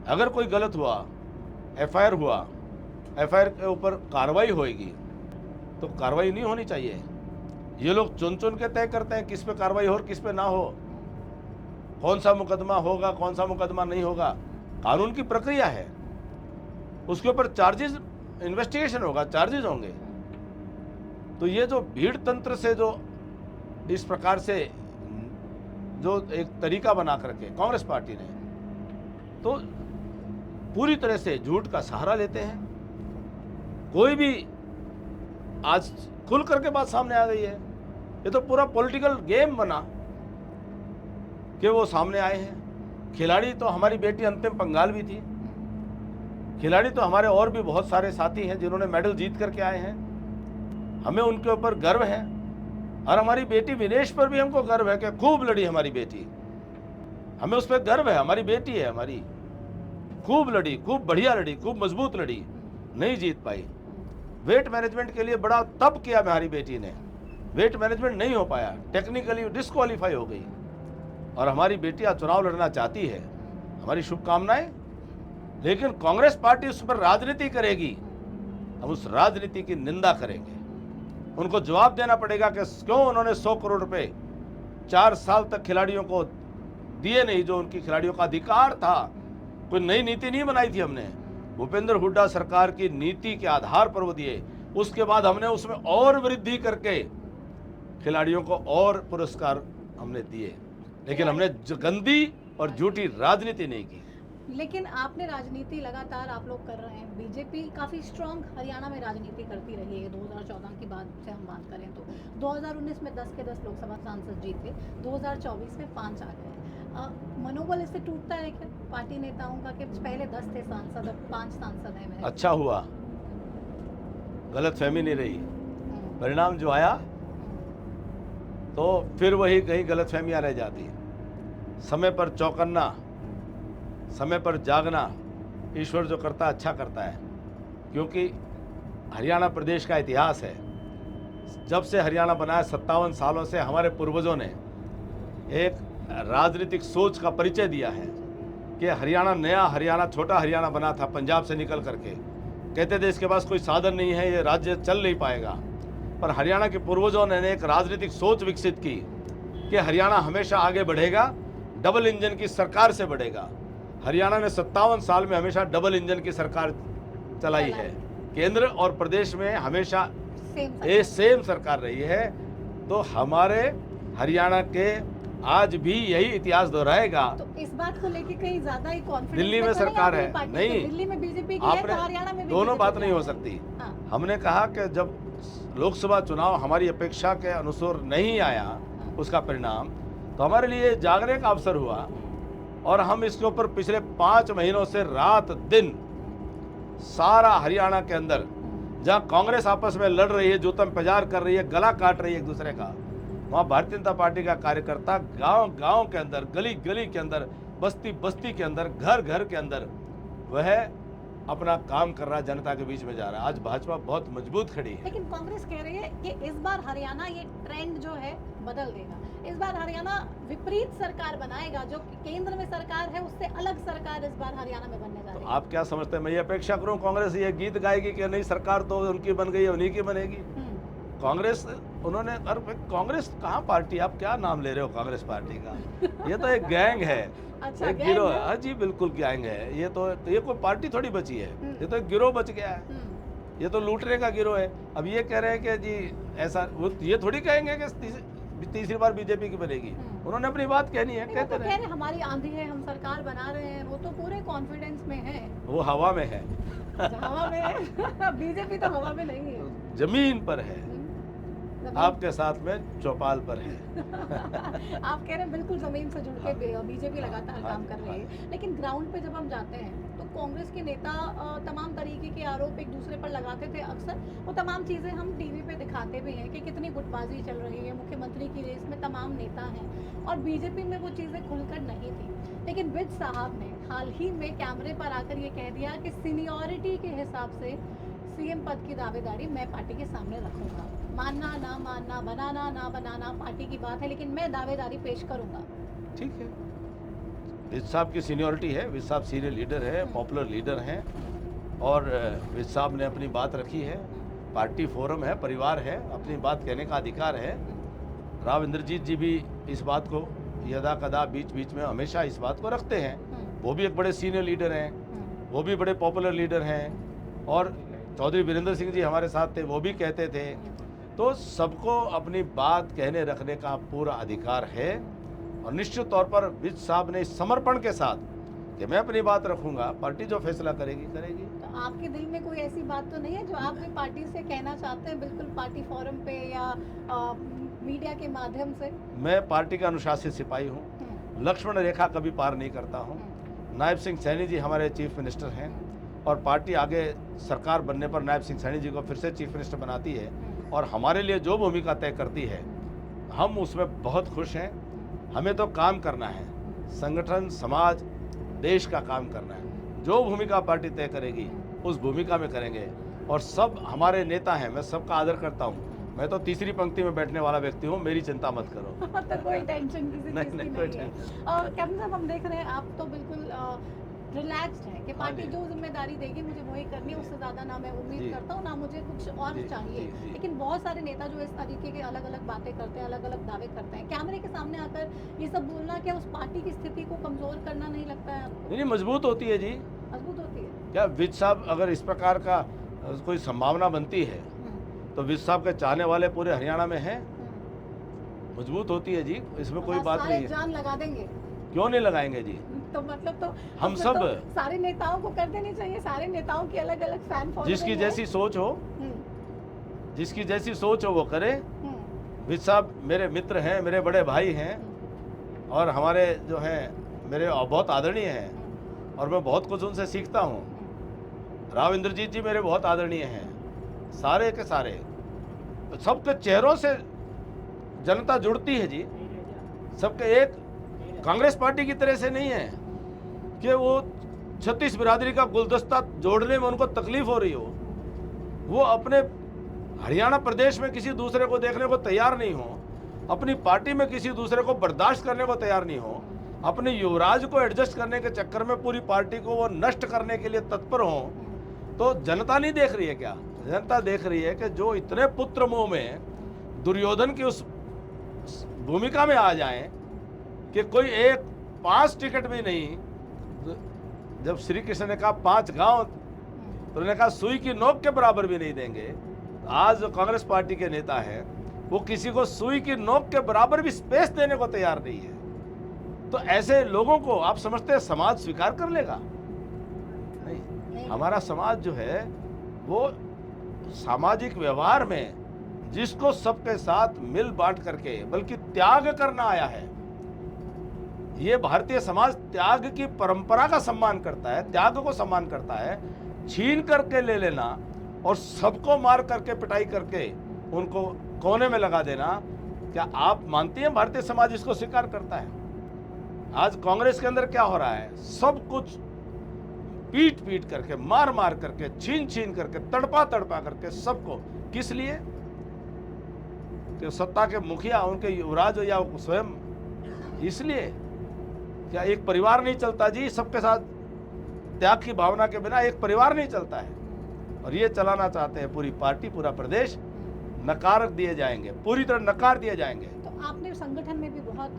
अगर कोई गलत हुआ, एफआईआर हुआ, एफआईआर के ऊपर कार्रवाई होएगी, तो कार्रवाई नहीं होनी चाहिए। ये लोग चुन चुन के तय करते हैं किस पे कार्रवाई हो और किस पे ना हो, कौन सा मुकदमा होगा, कौन सा मुकदमा नहीं होगा। कानून की प्रक्रिया है, उसके ऊपर चार्जेस, इन्वेस्टिगेशन होगा, चार्जेस होंगे। तो ये जो भीड़ तंत्र से जो इस प्रकार से जो एक तरीका बना करके कांग्रेस पार्टी ने, तो पूरी तरह से झूठ का सहारा लेते हैं। कोई भी आज खुल करके बात सामने आ गई है, ये तो पूरा पॉलिटिकल गेम बना कि वो सामने आए हैं। खिलाड़ी तो हमारी बेटी अंतिम पंगाल भी थी, खिलाड़ी तो हमारे और भी बहुत सारे साथी हैं जिन्होंने मेडल जीत करके आए हैं, हमें उनके ऊपर गर्व है। और हमारी बेटी विनेश पर भी हमको गर्व है कि खूब लड़ी हमारी बेटी, हमें उस पर गर्व है। हमारी बेटी है हमारी, खूब लड़ी, खूब बढ़िया लड़ी, खूब मजबूत लड़ी, नहीं जीत पाई। वेट मैनेजमेंट के लिए बड़ा तप किया हमारी बेटी ने, वेट मैनेजमेंट नहीं हो पाया, टेक्निकली डिस्क्वालीफाई हो गई। और हमारी बेटियां चुनाव लड़ना चाहती है, हमारी शुभकामनाएं। लेकिन कांग्रेस पार्टी उस पर राजनीति करेगी, हम उस राजनीति की निंदा करेंगे। उनको जवाब देना पड़ेगा कि क्यों उन्होंने 100 करोड़ रुपए 4 साल तक खिलाड़ियों को दिए नहीं, जो उनकी खिलाड़ियों का अधिकार था। कोई नई नीति नहीं बनाई थी हमने, भूपेंद्र हुड्डा सरकार की नीति के आधार पर वो दिए। उसके बाद हमने उसमें और वृद्धि करके खिलाड़ियों को और पुरस्कार हमने दिए, लेकिन हमने गंदी और झूठी राजनीति नहीं की। लेकिन आपने राजनीति लगातार आप लोग कर रहे हैं। बीजेपी काफ़ी स्ट्रॉन्ग हरियाणा में राजनीति करती रही है। 2014 की बात से हम बात करें तो 2019 में 10 के 10 लोकसभा सांसद जीते, 2024 में 5 आ गए। मनोबल इससे टूटता है क्या पार्टी नेताओं का कि पहले 10 थे सांसद, अब 5 सांसद हैं? अच्छा हुआ, गलतफहमी नहीं रही। परिणाम जो आया तो फिर वही कहीं गलतफहमियां रह जाती। समय पर चौकन्ना, समय पर जागना, ईश्वर जो करता है अच्छा करता है। क्योंकि हरियाणा प्रदेश का इतिहास है, जब से हरियाणा बना है 57 सालों से हमारे पूर्वजों ने एक राजनीतिक सोच का परिचय दिया है कि हरियाणा नया हरियाणा, छोटा हरियाणा बना था पंजाब से निकल करके। कहते थे इसके पास कोई साधन नहीं है, ये राज्य चल नहीं पाएगा। पर हरियाणा के पूर्वजों ने एक राजनीतिक सोच विकसित की कि हरियाणा हमेशा आगे बढ़ेगा, डबल इंजन की सरकार से बढ़ेगा। हरियाणा ने 57 साल में हमेशा डबल इंजन की सरकार चलाई है, केंद्र और प्रदेश में हमेशा सेम सरकार रही है। तो हमारे हरियाणा के आज भी यही इतिहास दोहराएगा। तो इस बात को लेके कहीं ज्यादा ही कॉन्फिडेंस दिल्ली में सरकार है, नहीं, दिल्ली में बीजेपी की है तो हरियाणा में भी दोनों बात नहीं हो सकती। हमने कहा कि जब लोकसभा चुनाव हमारी अपेक्षा के अनुसार नहीं आया उसका परिणाम, तो हमारे लिए जागने का अवसर हुआ। और हम इसके ऊपर पिछले 5 महीनों से रात दिन सारा हरियाणा के अंदर जहां कांग्रेस आपस में लड़ रही है, जूतम पजार कर रही है, गला काट रही है एक दूसरे का, वहां भारतीय जनता पार्टी का कार्यकर्ता गांव गांव के अंदर, गली गली के अंदर, बस्ती बस्ती के अंदर, घर घर के अंदर वह अपना काम कर रहा है, जनता के बीच में जा रहा है। आज भाजपा बहुत मजबूत खड़ी है। लेकिन कांग्रेस कह रही है कि इस बार हरियाणा ये ट्रेंड जो है बदल देगा, इस बार हरियाणा विपरीत सरकार बनाएगा, जो केंद्र में सरकार है उससे अलग सरकार इस बार हरियाणा में बनने जा रही है। आप क्या समझते हैं, मैं ये अपेक्षा करूं कांग्रेस ये गीत गाएगी कि नहीं सरकार तो उनकी बन गई है, उन्हीं की बनेगी। कांग्रेस उन्होंने, अरे कांग्रेस कहाँ पार्टी, आप क्या नाम ले रहे हो कांग्रेस पार्टी का? ये तो एक गैंग है, अच्छा, एक गिरोह है। हाँ जी बिल्कुल गैंग है। ये तो ये कोई पार्टी थोड़ी बची है, ये तो एक गिरोह बच गया है, ये तो लूटने का गिरोह है। अब ये कह रहे हैं कि जी ऐसा, ये थोड़ी कहेंगे कि तीसरी बार बीजेपी की बनेगी। उन्होंने अपनी बात कहनी है, नहीं, वो कहते तो कह रहे। रहे हमारी आंधी है, हम सरकार बना रहे हैं, वो तो पूरे कॉन्फिडेंस में है। वो हवा में है, हवा में है बीजेपी तो हवा में नहीं है, जमीन पर है, जमीन- आपके साथ में चौपाल पर है। आप कह रहे हैं बिल्कुल जमीन से जुड़ के बीजेपी लगातार काम कर रही है, लेकिन ग्राउंड पे जब हम जाते हैं तो कांग्रेस के नेता तमाम तरीके के आरोप एक दूसरे पर लगाते थे अक्सर। वो तमाम चीज़ें हम टीवी पे दिखाते भी हैं कि कितनी गुटबाजी चल रही है, मुख्यमंत्री की रेस में तमाम नेता हैं, और बीजेपी में वो चीज़ें खुलकर नहीं थी। लेकिन विज साहब ने हाल ही में कैमरे पर आकर ये कह दिया कि सीनियरिटी के हिसाब से सीएम पद की दावेदारी मैं पार्टी के सामने रखूंगा। मानना ना मानना, बनाना ना बनाना पार्टी की बात है, लेकिन मैं दावेदारी पेश करूंगा। ठीक है, विज साहब की सीनियरिटी है, विज साहब सीनियर लीडर है, पॉपुलर लीडर हैं, और विज साहब ने अपनी बात रखी है। पार्टी फोरम है, परिवार है, अपनी बात कहने का अधिकार है। राव इंद्रजीत जी भी इस बात को यदा कदा बीच बीच में हमेशा इस बात को रखते हैं। वो भी एक बड़े सीनियर लीडर हैं, वो भी बड़े पॉपुलर लीडर हैं, और चौधरी वीरेंद्र सिंह जी हमारे साथ थे, वो भी कहते थे। तो सबको अपनी बात कहने रखने का पूरा अधिकार है, और निश्चित तौर पर विज साहब ने इस समर्पण के साथ कि मैं अपनी बात रखूंगा, पार्टी जो फैसला करेगी करेगी। तो आपके दिल में कोई ऐसी बात तो नहीं है जो आप भी पार्टी से कहना चाहते हैं, बिल्कुल पार्टी फोरम पे या मीडिया के माध्यम से? मैं पार्टी का अनुशासित सिपाही हूँ, लक्ष्मण रेखा कभी पार नहीं करता हूँ। नायब सिंह सैनी जी हमारे चीफ मिनिस्टर हैं, और पार्टी आगे सरकार बनने पर नायब सिंह सैनी जी को फिर से चीफ मिनिस्टर बनाती है, और हमारे लिए जो भूमिका तय करती है हम उसमें बहुत खुश हैं। हमें तो काम करना है, संगठन, समाज, देश का काम करना है। जो भूमिका पार्टी तय करेगी उस भूमिका में करेंगे, और सब हमारे नेता हैं, मैं सबका आदर करता हूँ। मैं तो तीसरी पंक्ति में बैठने वाला व्यक्ति हूँ, मेरी चिंता मत करो। तो कोई टेंशन किसी नहीं, चीज़ की नहीं, नहीं कोई है। और कैप्टन साहब, हम देख रहे हैं आप तो बिल्कुल रिलैक्स्ड हैं कि पार्टी जी। जो जिम्मेदारी देगी मुझे वही करनी है, उससे ज़्यादा ना मैं उम्मीद जी। करता हूँ ना मुझे कुछ और जी, चाहिए। जी, जी। लेकिन बहुत सारे नेता जो इस तरीके के अलग अलग बातें करते हैं, अलग अलग दावे करते हैं, कैमरे के सामने आकर ये सब बोलना क्या उस पार्टी की स्थिति को कमज़ोर करना नहीं लगता है आपको? नहीं, मजबूत होती है जी। मजबूत होती है। क्या विज साहब अगर इस प्रकार का कोई संभावना बनती है तो विज साहब के चाहने वाले पूरे हरियाणा में हैं, मजबूत होती है जी, इसमें कोई बात सारे नहीं है। जान लगा देंगे क्यों नहीं लगाएंगे जी? तो मतलब तो हम उसमें सब तो सारे नेताओं को कर देनी चाहिए, सारे नेताओं की अलग अलग फैन फॉलोइंग जिसकी है। जैसी सोच हो, हम्म, जिसकी जैसी सोच हो वो करे। हम्म, विज साहब मेरे मित्र हैं, मेरे बड़े भाई हैं, और हमारे जो हैं मेरे बहुत आदरणीय हैं, और मैं बहुत कुछ उनसे सीखता हूँ। राव इंद्रजीत जी मेरे बहुत आदरणीय हैं, सारे के सारे, सबके चेहरों से जनता जुड़ती है जी। सबके एक कांग्रेस पार्टी की तरह से नहीं है कि वो 36 बिरादरी का गुलदस्ता जोड़ने में उनको तकलीफ हो रही हो। वो अपने हरियाणा प्रदेश में किसी दूसरे को देखने को तैयार नहीं हो, अपनी पार्टी में किसी दूसरे को बर्दाश्त करने को तैयार नहीं हो, अपने युवराज को एडजस्ट करने के चक्कर में पूरी पार्टी को वो नष्ट करने के लिए तत्पर हो। तो जनता नहीं देख रही है क्या? जनता देख रही है कि जो इतने पुत्र मोह में दुर्योधन की उस भूमिका में आ जाएं कि कोई एक 5 टिकट भी नहीं। जब श्री कृष्ण ने कहा 5 गांव, तो उन्होंने कहा सुई की नोक के बराबर भी नहीं देंगे। आज जो कांग्रेस पार्टी के नेता हैं वो किसी को सुई की नोक के बराबर भी स्पेस देने को तैयार नहीं है। तो ऐसे लोगों को आप समझते हैं समाज स्वीकार कर लेगा? नहीं। हमारा समाज जो है वो सामाजिक व्यवहार में जिसको सबके साथ मिल बांट करके बल्कि त्याग करना आया है, ये भारतीय समाज त्याग की परंपरा का सम्मान करता है, त्याग को सम्मान करता है। छीन करके ले लेना और सबको मार करके पिटाई करके उनको कोने में लगा देना, क्या आप मानती हैं भारतीय समाज इसको स्वीकार करता है? आज कांग्रेस के अंदर क्या हो रहा है? सब कुछ पीट पीट करके, मार मार करके, छीन छीन करके, तड़पा तड़पा करके सबको, किस लिए? कि सत्ता के मुखिया, उनके युवराज या स्वयं, इसलिए। क्या एक परिवार नहीं चलता जी? सबके साथ त्याग की भावना के बिना एक परिवार नहीं चलता है, और ये चलाना चाहते हैं पूरी पार्टी, पूरा प्रदेश। नकार दिए जाएंगे, पूरी तरह नकार दिए जाएंगे। तो आपने संगठन में भी बहुत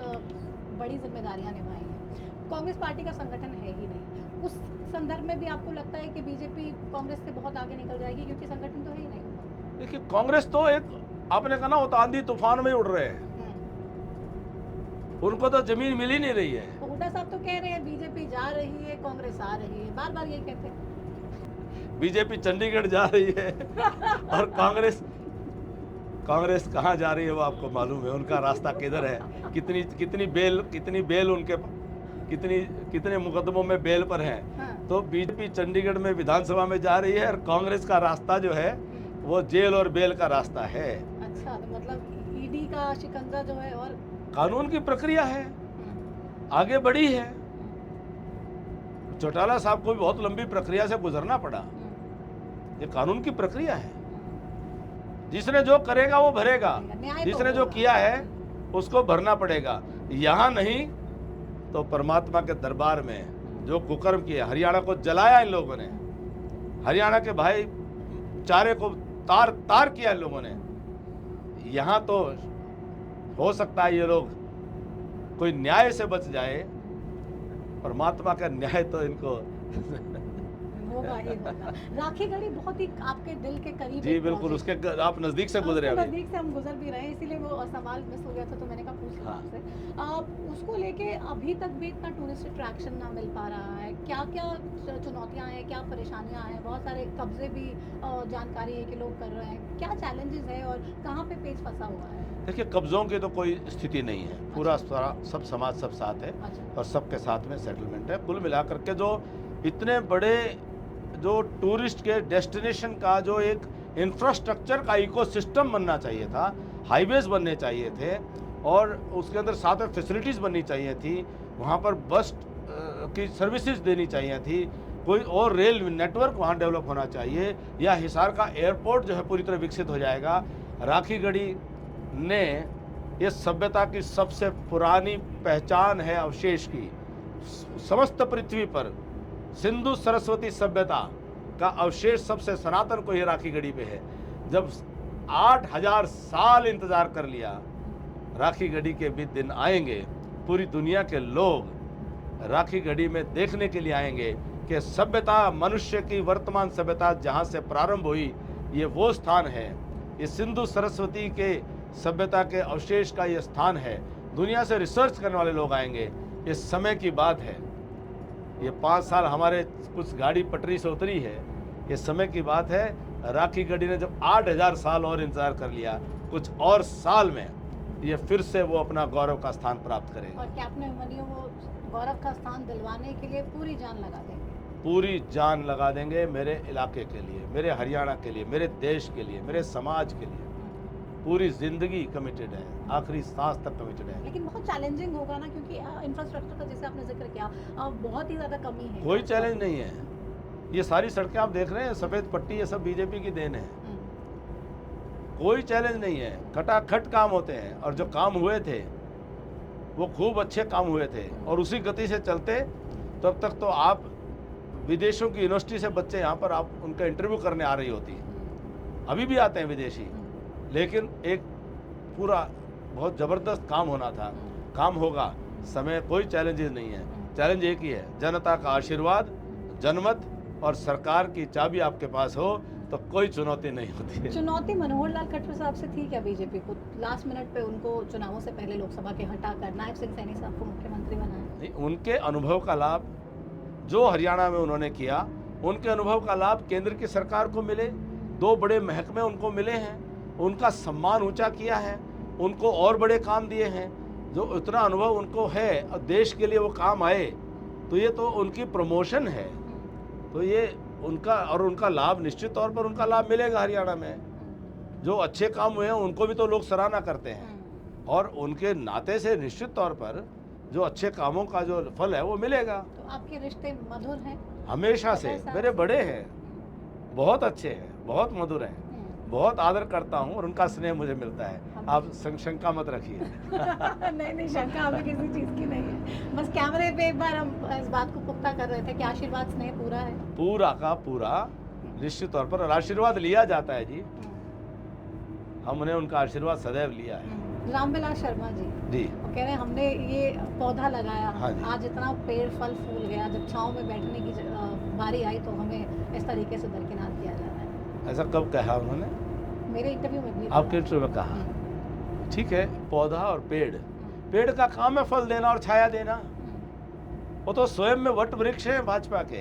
बड़ी जिम्मेदारियां निभाई हैं, कांग्रेस पार्टी का संगठन है ही नहीं, उस संदर्भ में भी आपको लगता है कि बीजेपी कांग्रेस से बहुत आगे निकल जाएगी क्योंकि संगठन तो है ही नहीं? देखिए, कांग्रेस तो एक, आपने कहा ना, वो तो आंधी तूफान में ही उड़ रहे हैं। उनको तो जमीन मिल ही नहीं रही है। तो हुड्डा साहब तो कह रहे हैं बीजेपी जा रही है, कांग्रेस आ रही है, बार बार ये कहते हैं। बीजेपी चंडीगढ़ जा रही है और कांग्रेस कहाँ जा रही है वो आपको मालूम है, उनका रास्ता किधर है, कितनी बेल उनके, कितने मुकदमों में बेल पर हैं। हाँ। तो बीजेपी चंडीगढ़ में विधानसभा में जा रही है और कांग्रेस का रास्ता जो है वो जेल और बेल का रास्ता है। अच्छा, तो मतलब ईडी का शिकंजा जो है और कानून की प्रक्रिया है, आगे बढ़ी है। चौटाला साहब को भी बहुत लंबी प्रक्रिया से गुजरना पड़ा, ये कानून की प्रक्रिया है। जिसने जो करेगा वो भरेगा, न्याय तो जिसने जो होगा। किया है उसको भरना पड़ेगा। यहाँ नहीं तो परमात्मा के दरबार में जो कुकर्म किया, हरियाणा को जलाया इन लोगों ने, हरियाणा के भाई चारे को तार तार किया इन लोगों ने। यहाँ तो हो सकता है ये लोग कोई न्याय से बच जाए, परमात्मा का न्याय तो इनको होगा ही होगा। राखी गढ़ी बहुत ही आपके दिल के करीब जी एक बिल्कुल, प्रोजेक्ट उसके आप नजदीक से गुजरे आपके अभी। नजदीक से हम गुजर भी रहे हैं, इसीलिए वो सवाल मिस हो गया था, तो मैंने कहा पूछ लूं हाँ। आपसे। उसको लेके अभी तक भी इतना टूरिस्ट अट्रैक्शन ना मिल पा रहा है, क्या क्या चुनौतियां हैं, क्या परेशानियां हैं? बहुत सारे कब्जे भी जानकारी है कि लोग कर रहे हैं, क्या चैलेंजेस है और कहाँ पे पेच फंसा हुआ है? देखिए, कब्जों की तो कोई स्थिति नहीं है, पूरा सारा सब समाज सब साथ है अच्छा। और सबके साथ में सेटलमेंट है। कुल मिलाकर के जो इतने बड़े जो टूरिस्ट के डेस्टिनेशन का जो एक इंफ्रास्ट्रक्चर का इकोसिस्टम बनना चाहिए था, हाईवेज बनने चाहिए थे और उसके अंदर साथ में फैसिलिटीज़ बननी चाहिए थी, वहाँ पर बस की सर्विसेज देनी चाहिए थी, कोई और रेल नेटवर्क वहाँ डेवलप होना चाहिए, या हिसार का एयरपोर्ट जो है पूरी तरह विकसित हो जाएगा। राखी गढ़ी ने ये सभ्यता की सबसे पुरानी पहचान है अवशेष की, समस्त पृथ्वी पर सिंधु सरस्वती सभ्यता का अवशेष सबसे सनातन को ये राखी गढ़ी पे है। जब 8000 साल इंतजार कर लिया, राखी गढ़ी के भी दिन आएंगे, पूरी दुनिया के लोग राखी गढ़ी में देखने के लिए आएंगे कि सभ्यता, मनुष्य की वर्तमान सभ्यता जहाँ से प्रारंभ हुई, ये वो स्थान है, ये सिंधु सरस्वती के सभ्यता के अवशेष का ये स्थान है। दुनिया से रिसर्च करने वाले लोग आएंगे। ये समय की बात है, ये 5 साल हमारे कुछ गाड़ी पटरी से उतरी है, ये समय की बात है। राखी गढ़ी ने जब 8000 साल और इंतजार कर लिया, कुछ और साल में ये फिर से वो अपना गौरव का स्थान प्राप्त करेगा। और कैप्टन अभिमन्यु वो गौरव का स्थान दिलवाने के लिए पूरी जान लगा देंगे। पूरी जान लगा देंगे, मेरे इलाके के लिए, मेरे हरियाणा के लिए, मेरे देश के लिए, मेरे समाज के लिए पूरी जिंदगी कमिटेड है, आखिरी सांस तक कमिटेड है। लेकिन बहुत चैलेंजिंग होगा ना, क्योंकि इंफ्रास्ट्रक्चर का जैसे आपने जिक्र किया बहुत ही ज़्यादा कमी है। कोई चैलेंज नहीं है, ये सारी सड़कें आप देख रहे हैं, सफ़ेद पट्टी, ये सब बीजेपी की देन है। कोई चैलेंज नहीं है, खटाखट काम होते हैं, और जो काम हुए थे वो खूब अच्छे काम हुए थे, और उसी गति से चलते तब तक तो आप विदेशों की यूनिवर्सिटी से बच्चे यहाँ पर आप उनका इंटरव्यू करने आ रही होती है, अभी भी आते हैं विदेशी, लेकिन एक पूरा बहुत ज़बरदस्त काम होना था, काम होगा, समय, कोई चैलेंजेस नहीं है। चैलेंज एक ही है, जनता का आशीर्वाद, जनमत और सरकार की चाबी आपके पास हो तो कोई चुनौती नहीं होती है। चुनौती मनोहर लाल खट्टर साहब से थी क्या बीजेपी को? लास्ट मिनट पे उनको चुनावों से पहले लोकसभा के हटाकर नायब सिंह सैनी साहब को मुख्यमंत्री बनाया। नहीं, उनके अनुभव का लाभ जो हरियाणा में उन्होंने किया, उनके अनुभव का लाभ केंद्र की सरकार को मिले, 2 बड़े महकमे उनको मिले हैं, उनका सम्मान ऊंचा किया है, उनको और बड़े काम दिए हैं, जो इतना अनुभव उनको है और देश के लिए वो काम आए, तो ये तो उनकी प्रमोशन है, तो ये उनका, और उनका लाभ निश्चित तौर पर उनका लाभ मिलेगा हरियाणा में। जो अच्छे काम हुए हैं उनको भी तो लोग सराहना करते हैं, और उनके नाते से निश्चित तौर पर जो अच्छे कामों का जो फल है वो मिलेगा। तो आपके रिश्ते मधुर हैं? हमेशा से मेरे बड़े हैं, बहुत अच्छे हैं, बहुत मधुर हैं, बहुत आदर करता हूँ और उनका स्नेह मुझे मिलता है। आप शंका मत रखिए। नहीं, शंका हमें किसी चीज़ की नहीं है, बस कैमरे पे एक बार हम इस बात को पुख्ता कर रहे थे कि आशीर्वाद स्नेह पूरा है। पूरा का पूरा निश्चित तौर पर आशीर्वाद लिया जाता है जी, हमने उनका आशीर्वाद सदैव लिया है। रामविलास शर्मा जी वो कह रहे हैं हमने ये पौधा लगाया, हाँ जी। आज इतना पेड़ फल फूल गया, जब छांव में बैठने की बारी आई तो हमें इस तरीके से दरकिनार किया जा रहा है। ऐसा कब कहा उन्होंने? मेरे इंटरव्यू में भी आपके इंटरव्यू में कहा। ठीक है, पौधा और पेड़ पेड़ का काम है फल देना और छाया देना। वो तो स्वयं में वट वृक्ष है भाजपा के।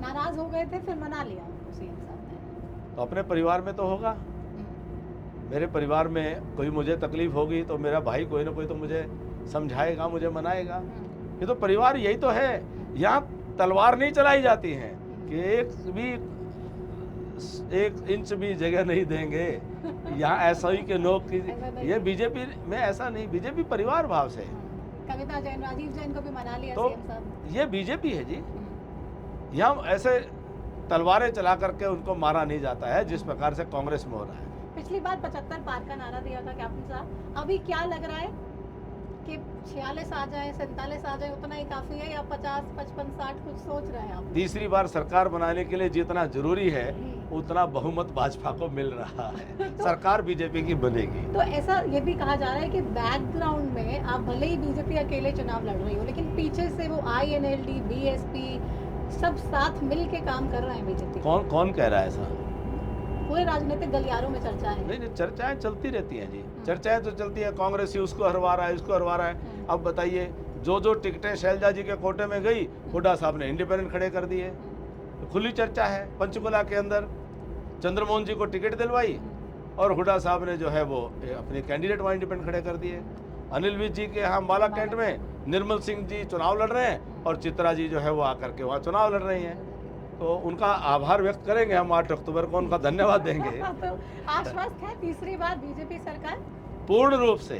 नाराज हो गए थे, फिर मना लिया सीएम साहब ने। तो अपने परिवार में तो होगा। मेरे परिवार में कोई मुझे तकलीफ होगी तो मेरा भाई कोई ना कोई तो मुझे समझाएगा, मुझे मनाएगा। ये तो परिवार यही तो है। यहाँ तलवार नहीं चलाई जाती है कि एक इंच भी जगह नहीं देंगे। यहाँ ऐसा ही के लोग की ये बीजेपी में ऐसा नहीं। बीजेपी परिवार भाव से। कविता जैन, राजीव जैन को भी मना लिया तो सीएम साहब। ये बीजेपी है जी। यहाँ ऐसे तलवारें चला करके उनको मारा नहीं जाता है जिस प्रकार से कांग्रेस में हो रहा है। पिछली बार 75 पार का नारा दिया था कैप्टन साहब, अभी क्या लग रहा है कि 46 आ जाए, 47 आ जाए, उतना ही काफी है या 50, 55, 60 कुछ सोच रहे हैं आप? तीसरी बार सरकार बनाने के लिए जितना जरूरी है उतना बहुमत भाजपा को मिल रहा है। सरकार बीजेपी की बनेगी। तो ऐसा ये भी कहा जा रहा है कि बैकग्राउंड में आप भले ही बीजेपी अकेले चुनाव लड़ रही हो, लेकिन पीछे से वो INLD, BSP सब साथ मिल के काम कर रहे हैं बीजेपी। कौन कह रहा है ऐसा? पूरे राजनीतिक गलियारों में चर्चा है। नहीं, चर्चाएं चलती रहती हैं जी। चर्चाएं तो चलती है। कांग्रेस ही उसको हरवा रहा है, इसको हरवा रहा है। अब बताइए, जो टिकटें शैलजा जी के कोटे में गई, हुड्डा साहब ने इंडिपेंडेंट खड़े कर दिए। तो खुली चर्चा है। पंचकुला के अंदर चंद्रमोहन जी को टिकट दिलवाई और हुड्डा साहब ने जो है वो अपने कैंडिडेट वहाँ इंडिपेंडेंट खड़े कर दिए। अनिल विज जी के यहाँ बाला कैंट में निर्मल सिंह जी चुनाव लड़ रहे हैं और चित्रा जी जो है वो आकर के वहाँ चुनाव लड़ रही हैं। तो उनका आभार व्यक्त करेंगे हम 8 अक्टूबर को, उनका धन्यवाद देंगे। तो आश्वस्त है तीसरी बार बीजेपी सरकार? पूर्ण रूप से।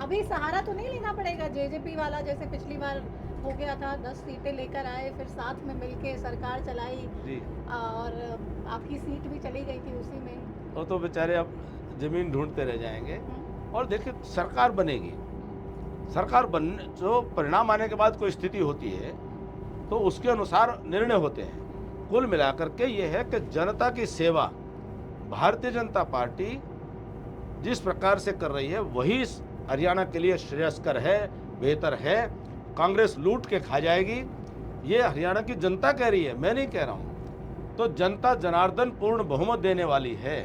अभी सहारा तो नहीं लेना पड़ेगा जेजेपी वाला, जैसे पिछली बार हो गया था, 10 सीटें लेकर आए, फिर साथ में मिलके सरकार चलाई जी। और आपकी सीट भी चली गई थी उसी में। वो तो बेचारे अब जमीन ढूंढते रह जाएंगे। और देखिए, सरकार बनेगी। सरकार बनने जो परिणाम आने के बाद कोई स्थिति होती है तो उसके अनुसार निर्णय होते हैं। कुल मिलाकर के ये है कि जनता की सेवा भारतीय जनता पार्टी जिस प्रकार से कर रही है वही हरियाणा के लिए श्रेयस्कर है, बेहतर है। कांग्रेस लूट के खा जाएगी, ये हरियाणा की जनता कह रही है, मैं नहीं कह रहा हूँ। तो जनता जनार्दन पूर्ण बहुमत देने वाली है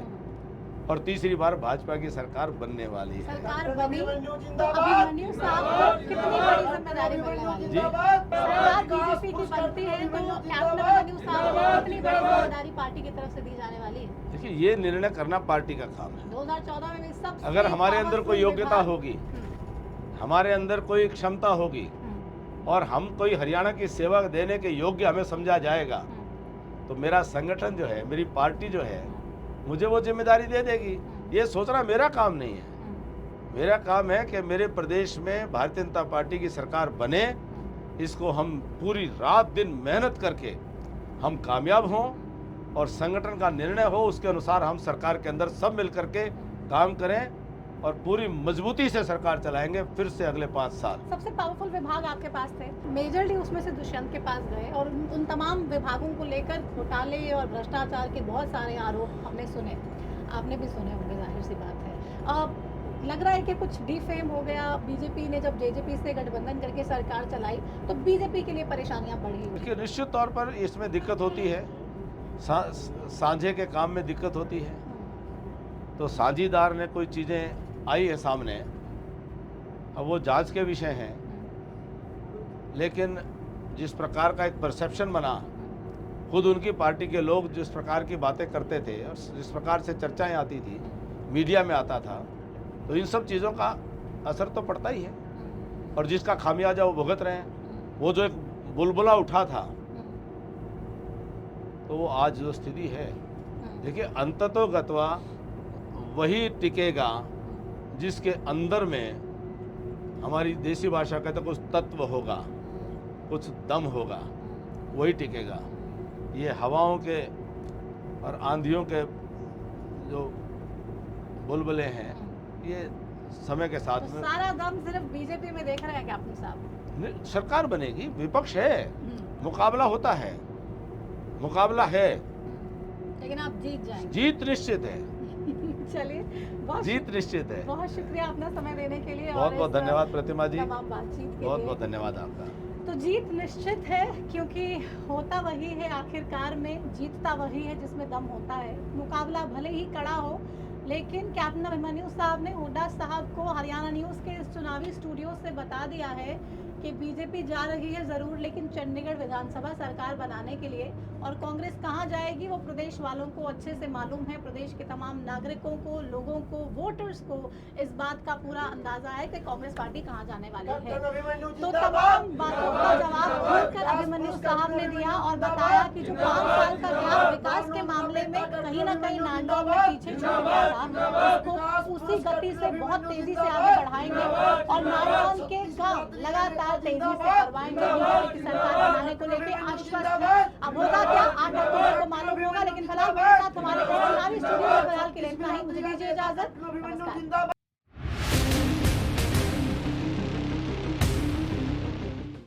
और तीसरी बार भाजपा की सरकार बनने वाली है। सरकार बनी तो अभिमन्यु साहब को कितनी बड़ी जिम्मेदारी मिलने वाली है? जी, सरकार बीजेपी की बनती है तो कैप्टन अभिमन्यु साहब को कितनी बड़ी जिम्मेदारी पार्टी की तरफ से दी जाने वाली है? देखिए, ये निर्णय करना पार्टी का काम है। 2014 में भी सब अगर हमारे अंदर कोई योग्यता होगी, हमारे अंदर कोई क्षमता होगी और हम कोई हरियाणा की सेवा देने के योग्य हमें समझा जाएगा तो मेरा संगठन जो है, मेरी पार्टी जो है, मुझे वो जिम्मेदारी दे देगी। ये सोचना मेरा काम नहीं है। मेरा काम है कि मेरे प्रदेश में भारतीय जनता पार्टी की सरकार बने, इसको हम पूरी रात दिन मेहनत करके हम कामयाब हों और संगठन का निर्णय हो उसके अनुसार हम सरकार के अंदर सब मिल करके काम करें और पूरी मजबूती से सरकार चलाएंगे फिर से अगले 5 साल। सबसे पावरफुल विभाग आपके पास थे, मेजरली उसमें से दुष्यंत के पास गए और उन तमाम विभागों को लेकर घोटाले और भ्रष्टाचार के बहुत सारे आरोप हमने सुने, आपने भी सुने होंगे, जाहिर सी बात है। अब लग रहा है कि कुछ डिफेम हो गया। बीजेपी ने जब जेजेपी से गठबंधन करके सरकार चलाई तो बीजेपी के लिए परेशानियां बढ़ी। देखिए, निश्चित तौर पर इसमें दिक्कत होती है, साझे के काम में दिक्कत होती है। तो साझीदार ने कोई चीज़ें आई है सामने, अब वो जांच के विषय हैं, लेकिन जिस प्रकार का एक परसेप्शन बना, खुद उनकी पार्टी के लोग जिस प्रकार की बातें करते थे और जिस प्रकार से चर्चाएं आती थी, मीडिया में आता था, तो इन सब चीज़ों का असर तो पड़ता ही है और जिसका खामियाजा वो भुगत रहे हैं। वो जो एक बुलबुला उठा था तो वो आज जो स्थिति है, देखिए, अंततोगत्वा वही टिकेगा जिसके अंदर में हमारी देसी भाषा कहते कुछ तत्व होगा, कुछ दम होगा, वही टिकेगा। ये हवाओं के और आंधियों के जो बुलबुले हैं, ये समय के साथ तो में सारा दम सिर्फ बीजेपी में देख रहे हैं कैप्टन साहब? सरकार बनेगी, विपक्ष है, मुकाबला होता है, मुकाबला है, लेकिन आप जीत जाएंगे। जीत निश्चित है। चलिए, जीत निश्चित है। बहुत शुक्रिया अपना समय देने के लिए। बहुत बहुत धन्यवाद प्रतिमा जी, तमाम बातचीत के बहुत लिए। बहुत धन्यवाद आपका। तो जीत निश्चित है, क्योंकि होता वही है आखिरकार में, जीतता वही है जिसमें दम होता है। मुकाबला भले ही कड़ा हो, लेकिन कैप्टन अभिमन्यु साहब ने हुड्डा साहब को हरियाणा न्यूज के इस चुनावी स्टूडियो से बता दिया है कि बीजेपी जा रही है जरूर, लेकिन चंडीगढ़ विधानसभा सरकार बनाने के लिए, और कांग्रेस कहां जाएगी वो प्रदेश वालों को अच्छे से मालूम है। प्रदेश के तमाम नागरिकों को, लोगों को, वोटर्स को इस बात का पूरा अंदाजा है कि कांग्रेस पार्टी कहां जाने वाली है। तो तमाम बातों का जवाब खुलकर अभिमन्यु साहब ने दिया और बताया कि जो 5 साल का गैप विकास के मामले में कहीं ना कहीं नारनौल में पीछे छूट गया था, उसको उसी गति से बहुत तेजी से आगे बढ़ाएंगे और नारनौल के गांव लगातार तेजी से करवाएंगे। बीजेपी की सरकार बनाने को लेकर आश्वस्त है। अब होगा क्या 8 अक्टूबर को मालूम होगा, लेकिन फिलहाल मेरे साथ हमारे चुनावी स्टूडियो में फिलहाल के लिए इतना ही। मुझे दीजिए इजाजत, नमस्कार।